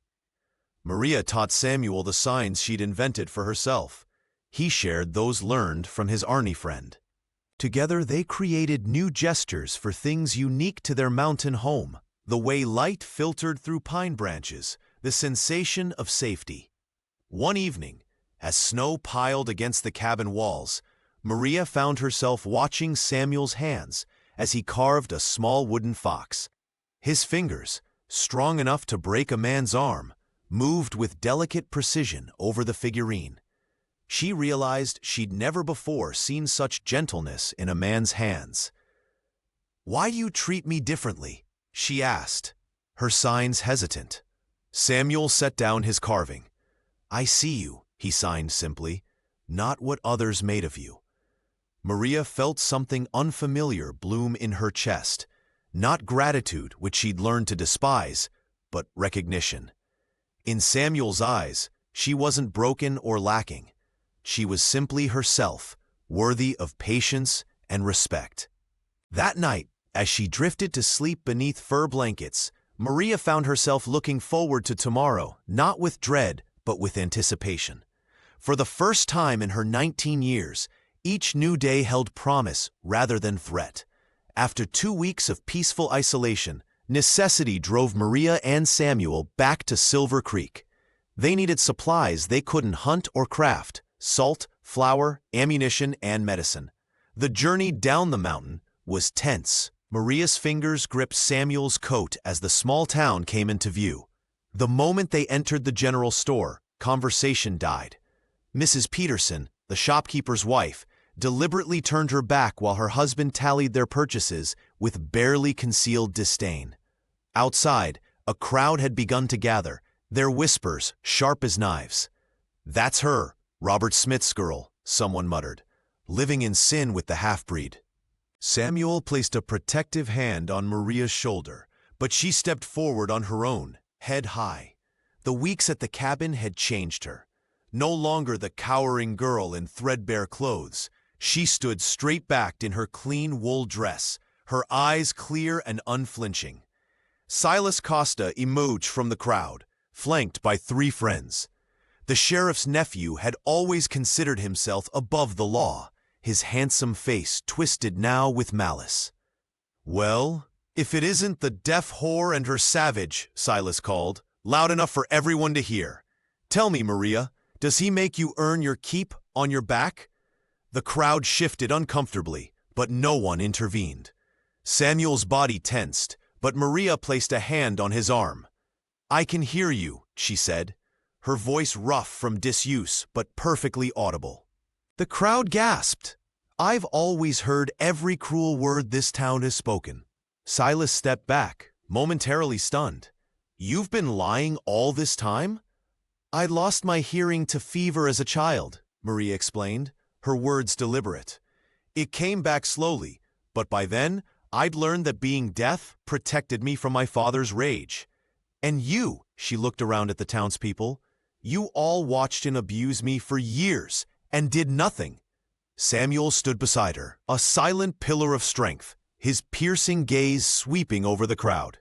Maria taught Samuel the signs she'd invented for herself. He shared those learned from his Arnie friend. Together they created new gestures for things unique to their mountain home, the way light filtered through pine branches, the sensation of safety. One evening, as snow piled against the cabin walls, Maria found herself watching Samuel's hands as he carved a small wooden fox. His fingers, strong enough to break a man's arm, moved with delicate precision over the figurine. She realized she'd never before seen such gentleness in a man's hands. "Why do you treat me differently?" she asked, her signs hesitant. Samuel set down his carving. "I see you," he signed simply, "not what others made of you." Maria felt something unfamiliar bloom in her chest, not gratitude, which she'd learned to despise, but recognition. In Samuel's eyes, she wasn't broken or lacking. She was simply herself, worthy of patience and respect. That night, as she drifted to sleep beneath fur blankets, Maria found herself looking forward to tomorrow, not with dread, but with anticipation. For the first time in her 19 years, each new day held promise rather than threat. After 2 weeks of peaceful isolation, necessity drove Maria and Samuel back to Silver Creek. They needed supplies they couldn't hunt or craft: salt, flour, ammunition, and medicine. The journey down the mountain was tense. Maria's fingers gripped Samuel's coat as the small town came into view. The moment they entered the general store, conversation died. Mrs. Peterson, the shopkeeper's wife, deliberately turned her back while her husband tallied their purchases with barely concealed disdain. Outside, a crowd had begun to gather, their whispers sharp as knives. "That's her, Robert Smith's girl," someone muttered, "living in sin with the half-breed." Samuel placed a protective hand on Maria's shoulder, but she stepped forward on her own, head high. The weeks at the cabin had changed her. No longer the cowering girl in threadbare clothes, she stood straight-backed in her clean wool dress, her eyes clear and unflinching. Silas Costa emerged from the crowd, flanked by 3 friends. The sheriff's nephew had always considered himself above the law, his handsome face twisted now with malice. "Well, "If it isn't the deaf whore and her savage," Silas called, loud enough for everyone to hear. "Tell me, Maria, does he make you earn your keep on your back?" The crowd shifted uncomfortably, but no one intervened. Samuel's body tensed, but Maria placed a hand on his arm. "I can hear you," she said, her voice rough from disuse but perfectly audible. The crowd gasped. "I've always heard every cruel word this town has spoken." Silas stepped back, momentarily stunned. "You've been lying all this time?" "I lost my hearing to fever as a child," Maria explained, her words deliberate. "It came back slowly, but by then, I'd learned that being deaf protected me from my father's rage. And you," she looked around at the townspeople, "you all watched and abused me for years and did nothing." Samuel stood beside her, a silent pillar of strength, his piercing gaze sweeping over the crowd.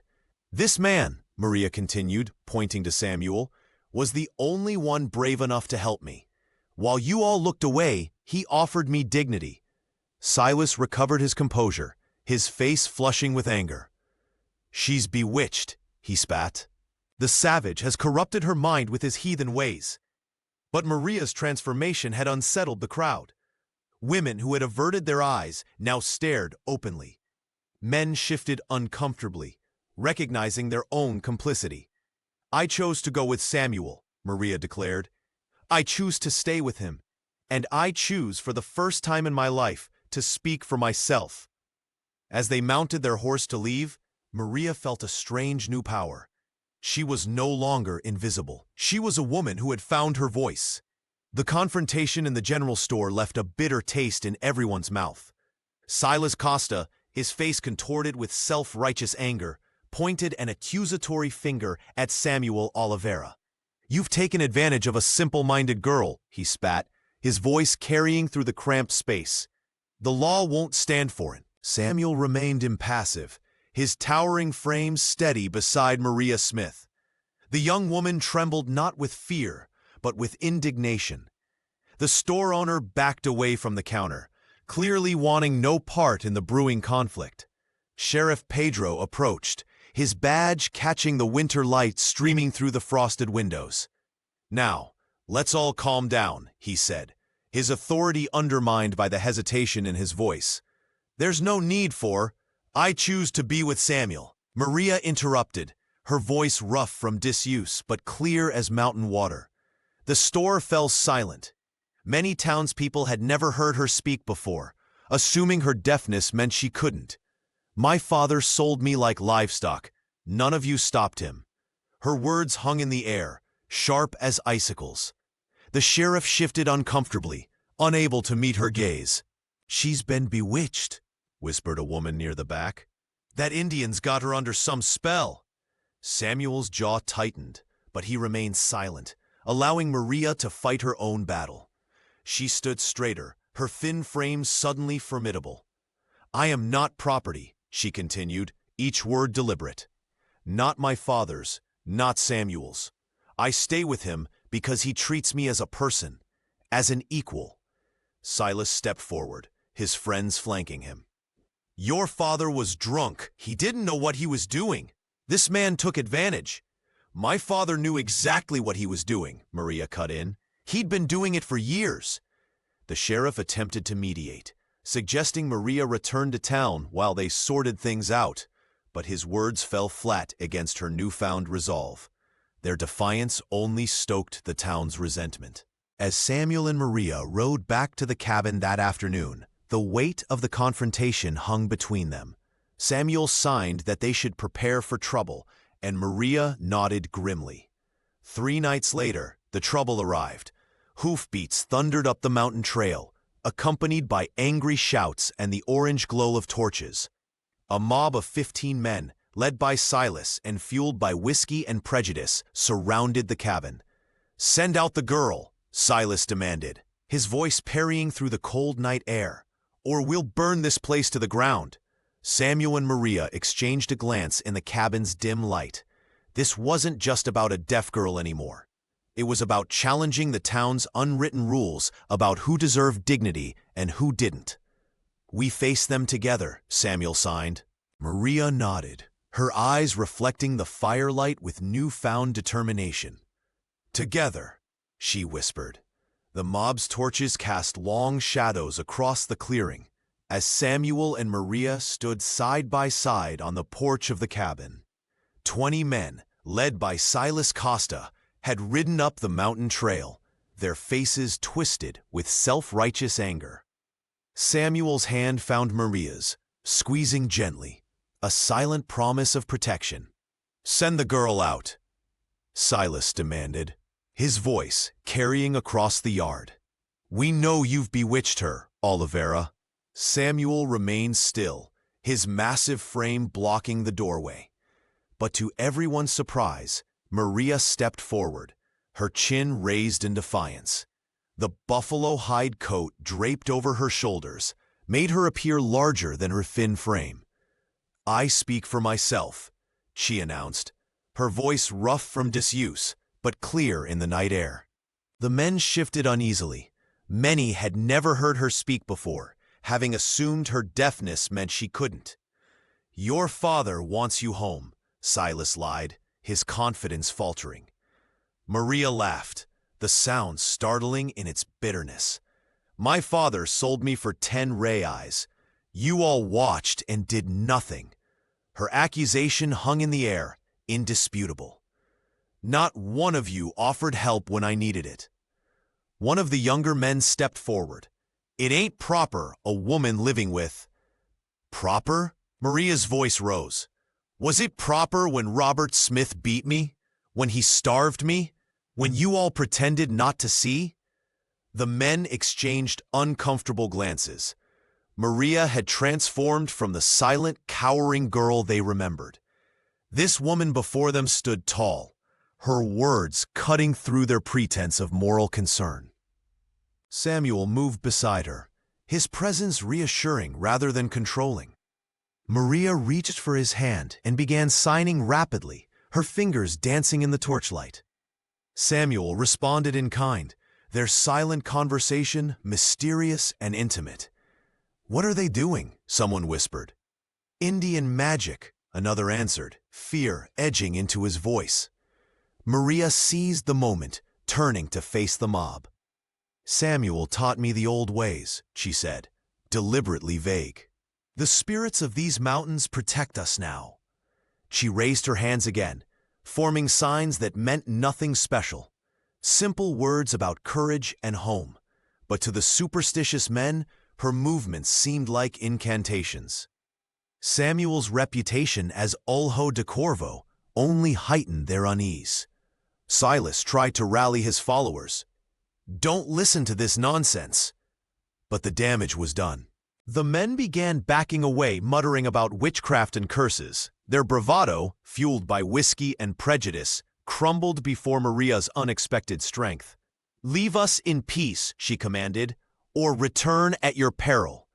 "This man," Maria continued, pointing to Samuel, "was the only one brave enough to help me. While you all looked away, he offered me dignity." Silas recovered his composure, his face flushing with anger. "She's bewitched," he spat. "The savage has corrupted her mind with his heathen ways." But Maria's transformation had unsettled the crowd. Women who had averted their eyes now stared openly. Men shifted uncomfortably, recognizing their own complicity. "I chose to go with Samuel," Maria declared. "I choose to stay with him. And I choose, for the first time in my life, to speak for myself." As they mounted their horse to leave, Maria felt a strange new power. She was no longer invisible. She was a woman who had found her voice. The confrontation in the general store left a bitter taste in everyone's mouth. Silas Costa, his face contorted with self-righteous anger, pointed an accusatory finger at Samuel Oliveira. "You've taken advantage of a simple-minded girl," he spat, his voice carrying through the cramped space. "The law won't stand for it." Samuel remained impassive, his towering frame steady beside Maria Smith. The young woman trembled not with fear, but with indignation. The store owner backed away from the counter, clearly wanting no part in the brewing conflict. Sheriff Pedro approached, his badge catching the winter light streaming through the frosted windows. "Now, let's all calm down," he said, his authority undermined by the hesitation in his voice. "There's no need for, I choose to be with Samuel." Maria interrupted, her voice rough from disuse but clear as mountain water. The store fell silent. Many townspeople had never heard her speak before, assuming her deafness meant she couldn't. "My father sold me like livestock. None of you stopped him." Her words hung in the air, sharp as icicles. The sheriff shifted uncomfortably, unable to meet her gaze. "She's been bewitched," whispered a woman near the back. "That Indian's got her under some spell." Samuel's jaw tightened, but he remained silent, allowing Maria to fight her own battle. She stood straighter, her thin frame suddenly formidable. "I am not property," she continued, each word deliberate. "Not my father's, not Samuel's. I stay with him because he treats me as a person, as an equal." Silas stepped forward, his friends flanking him. "Your father was drunk. He didn't know what he was doing. This man took advantage." "My father knew exactly what he was doing," Maria cut in. "He'd been doing it for years." The sheriff attempted to mediate, suggesting Maria return to town while they sorted things out, but his words fell flat against her newfound resolve. Their defiance only stoked the town's resentment. As Samuel and Maria rode back to the cabin that afternoon, the weight of the confrontation hung between them. Samuel signed that they should prepare for trouble, and Maria nodded grimly. 3 nights later, the trouble arrived. Hoofbeats thundered up the mountain trail, accompanied by angry shouts and the orange glow of torches. A mob of 15 men, led by Silas and fueled by whiskey and prejudice, surrounded the cabin. "Send out the girl," Silas demanded, his voice parrying through the cold night air, "or we'll burn this place to the ground." Samuel and Maria exchanged a glance in the cabin's dim light. This wasn't just about a deaf girl anymore. It was about challenging the town's unwritten rules about who deserved dignity and who didn't. "We face them together," Samuel signed. Maria nodded, her eyes reflecting the firelight with newfound determination. "Together," she whispered. The mob's torches cast long shadows across the clearing as Samuel and Maria stood side by side on the porch of the cabin. 20 men, led by Silas Costa, had ridden up the mountain trail, their faces twisted with self-righteous anger. Samuel's hand found Maria's, squeezing gently, a silent promise of protection. "Send the girl out," Silas demanded, his voice carrying across the yard. "We know you've bewitched her, Oliveira." Samuel remained still, his massive frame blocking the doorway. But to everyone's surprise, Maria stepped forward, her chin raised in defiance. The buffalo hide coat draped over her shoulders made her appear larger than her thin frame. "I speak for myself," she announced, her voice rough from disuse, but clear in the night air. The men shifted uneasily. Many had never heard her speak before, having assumed her deafness meant she couldn't. "Your father wants you home," Silas lied, his confidence faltering. Maria laughed, the sound startling in its bitterness. "My father sold me for 10 reais. You all watched and did nothing." Her accusation hung in the air, indisputable. "Not one of you offered help when I needed it." One of the younger men stepped forward. "It ain't proper, a woman living with—" "Proper?" Maria's voice rose. "Was it proper when Robert Smith beat me? When he starved me? When you all pretended not to see?" The men exchanged uncomfortable glances. Maria had transformed from the silent, cowering girl they remembered. This woman before them stood tall, her words cutting through their pretense of moral concern. Samuel moved beside her, his presence reassuring rather than controlling. Maria reached for his hand and began signing rapidly, her fingers dancing in the torchlight. Samuel responded in kind, their silent conversation mysterious and intimate. "What are they doing?" someone whispered. "Indian magic," another answered, fear edging into his voice. Maria seized the moment, turning to face the mob. "Samuel taught me the old ways," she said, deliberately vague. "The spirits of these mountains protect us now." She raised her hands again, forming signs that meant nothing special. Simple words about courage and home. But to the superstitious men, her movements seemed like incantations. Samuel's reputation as Ulho de Corvo only heightened their unease. Silas tried to rally his followers. "Don't listen to this nonsense." But the damage was done. The men began backing away, muttering about witchcraft and curses. Their bravado, fueled by whiskey and prejudice, crumbled before Maria's unexpected strength. "Leave us in peace," she commanded, "or return at your peril."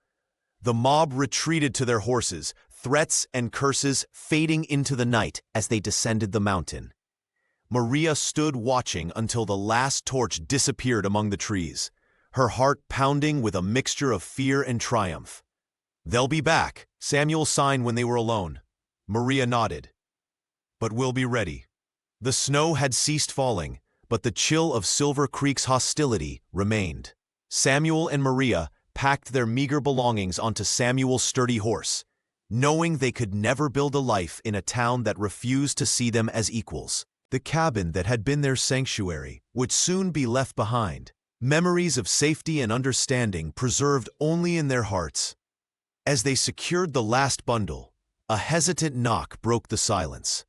The mob retreated to their horses, threats and curses fading into the night as they descended the mountain. Maria stood watching until the last torch disappeared among the trees, her heart pounding with a mixture of fear and triumph. "They'll be back," Samuel signed when they were alone. Maria nodded. "But we'll be ready." The snow had ceased falling, but the chill of Silver Creek's hostility remained. Samuel and Maria packed their meager belongings onto Samuel's sturdy horse, knowing they could never build a life in a town that refused to see them as equals. The cabin that had been their sanctuary would soon be left behind, memories of safety and understanding preserved only in their hearts. As they secured the last bundle, a hesitant knock broke the silence.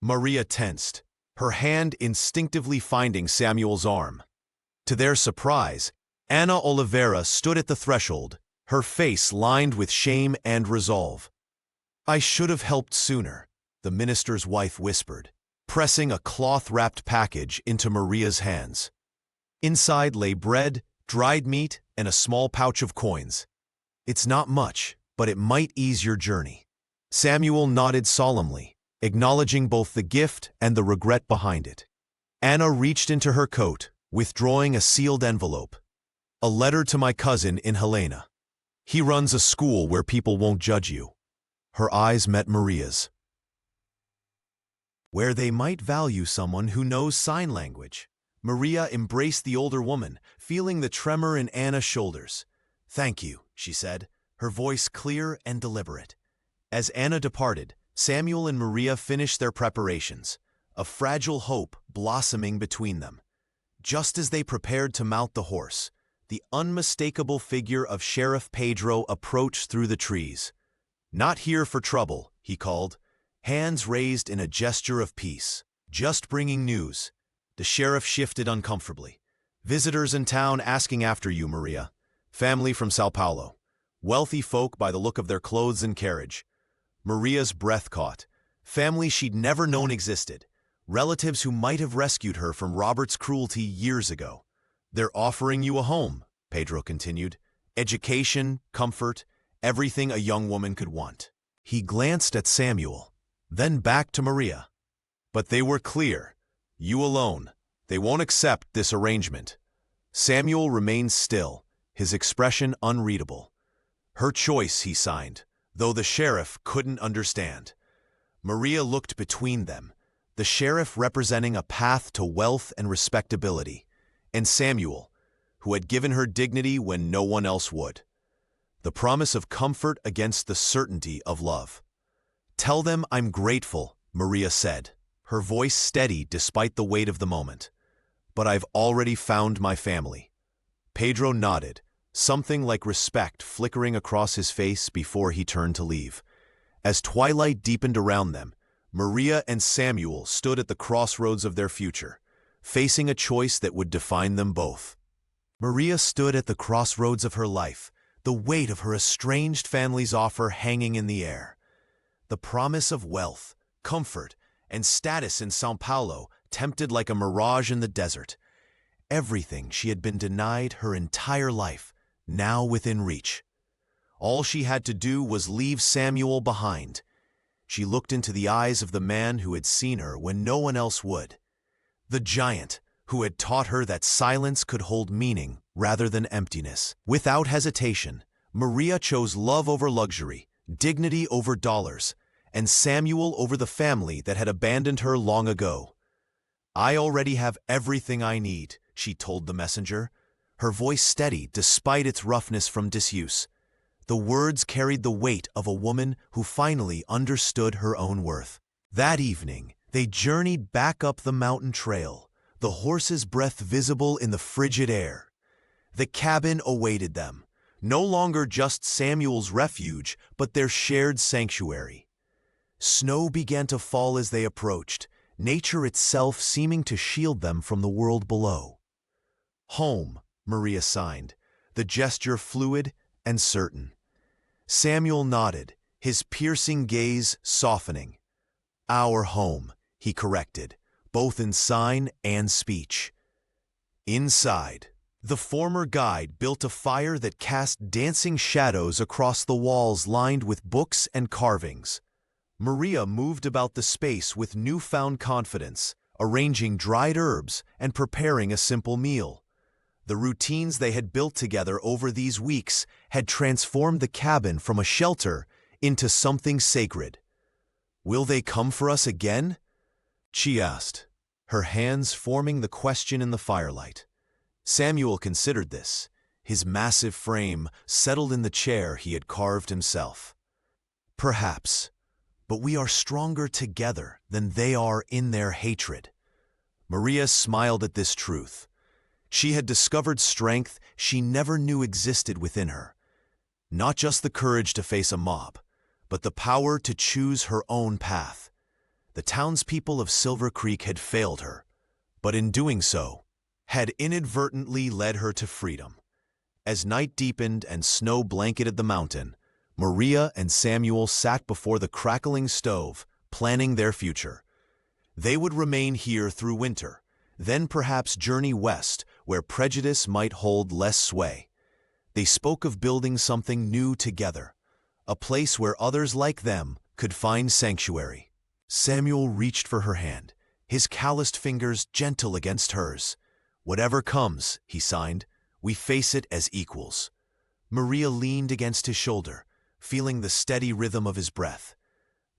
Maria tensed, her hand instinctively finding Samuel's arm. To their surprise, Ana Oliveira stood at the threshold, her face lined with shame and resolve. "I should have helped sooner," the minister's wife whispered, pressing a cloth-wrapped package into Maria's hands. Inside lay bread, dried meat, and a small pouch of coins. "It's not much, but it might ease your journey." Samuel nodded solemnly, acknowledging both the gift and the regret behind it. Anna reached into her coat, withdrawing a sealed envelope. "A letter to my cousin in Helena. He runs a school where people won't judge you." Her eyes met Maria's. Where they might value someone who knows sign language. Maria embraced the older woman, feeling the tremor in Anna's shoulders. "Thank you," she said, her voice clear and deliberate. As Anna departed, Samuel and Maria finished their preparations, a fragile hope blossoming between them. Just as they prepared to mount the horse, the unmistakable figure of Sheriff Pedro approached through the trees. "Not here for trouble," he called, hands raised in a gesture of peace. "Just bringing news." The sheriff shifted uncomfortably. "Visitors in town asking after you, Maria. Family from Sao Paulo. Wealthy folk by the look of their clothes and carriage." Maria's breath caught. Family she'd never known existed. Relatives who might have rescued her from Robert's cruelty years ago. "They're offering you a home," Pedro continued. "Education, comfort, everything a young woman could want." He glanced at Samuel, then back to Maria. "But they were clear. You alone. They won't accept this arrangement." Samuel remained still, his expression unreadable. "Her choice," he signed, though the sheriff couldn't understand. Maria looked between them, the sheriff representing a path to wealth and respectability, and Samuel, who had given her dignity when no one else would. The promise of comfort against the certainty of love. "Tell them I'm grateful," Maria said, her voice steady despite the weight of the moment. "But I've already found my family." Pedro nodded, something like respect flickering across his face before he turned to leave. As twilight deepened around them, Maria and Samuel stood at the crossroads of their future, facing a choice that would define them both. Maria stood at the crossroads of her life, the weight of her estranged family's offer hanging in the air. The promise of wealth, comfort, and status in São Paulo tempted like a mirage in the desert. Everything she had been denied her entire life, now within reach. All she had to do was leave Samuel behind. She looked into the eyes of the man who had seen her when no one else would. The giant who had taught her that silence could hold meaning rather than emptiness. Without hesitation, Maria chose love over luxury, dignity over dollars, and Samuel over the family that had abandoned her long ago. "I already have everything I need," she told the messenger, her voice steady despite its roughness from disuse. The words carried the weight of a woman who finally understood her own worth. That evening, they journeyed back up the mountain trail, the horse's breath visible in the frigid air. The cabin awaited them, no longer just Samuel's refuge, but their shared sanctuary. Snow began to fall as they approached, nature itself seeming to shield them from the world below. "Home," Maria signed, the gesture fluid and certain. Samuel nodded, his piercing gaze softening. "Our home," he corrected, both in sign and speech. Inside, the former guide built a fire that cast dancing shadows across the walls lined with books and carvings. Maria moved about the space with newfound confidence, arranging dried herbs and preparing a simple meal. The routines they had built together over these weeks had transformed the cabin from a shelter into something sacred. "Will they come for us again?" she asked, her hands forming the question in the firelight. Samuel considered this, his massive frame settled in the chair he had carved himself. "Perhaps. But we are stronger together than they are in their hatred." Maria smiled at this truth. She had discovered strength she never knew existed within her. Not just the courage to face a mob, but the power to choose her own path. The townspeople of Silver Creek had failed her, but in doing so, had inadvertently led her to freedom. As night deepened and snow blanketed the mountain, Maria and Samuel sat before the crackling stove, planning their future. They would remain here through winter, then perhaps journey west, where prejudice might hold less sway. They spoke of building something new together, a place where others like them could find sanctuary. Samuel reached for her hand, his calloused fingers gentle against hers. "Whatever comes," he signed, "we face it as equals." Maria leaned against his shoulder, feeling the steady rhythm of his breath.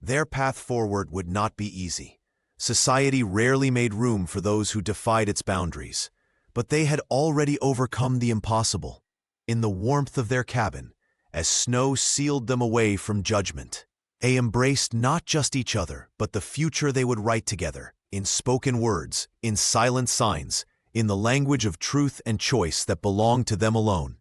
Their path forward would not be easy. Society rarely made room for those who defied its boundaries, but they had already overcome the impossible. In the warmth of their cabin, as snow sealed them away from judgment, they embraced not just each other, but the future they would write together, in spoken words, in silent signs, in the language of truth and choice that belonged to them alone.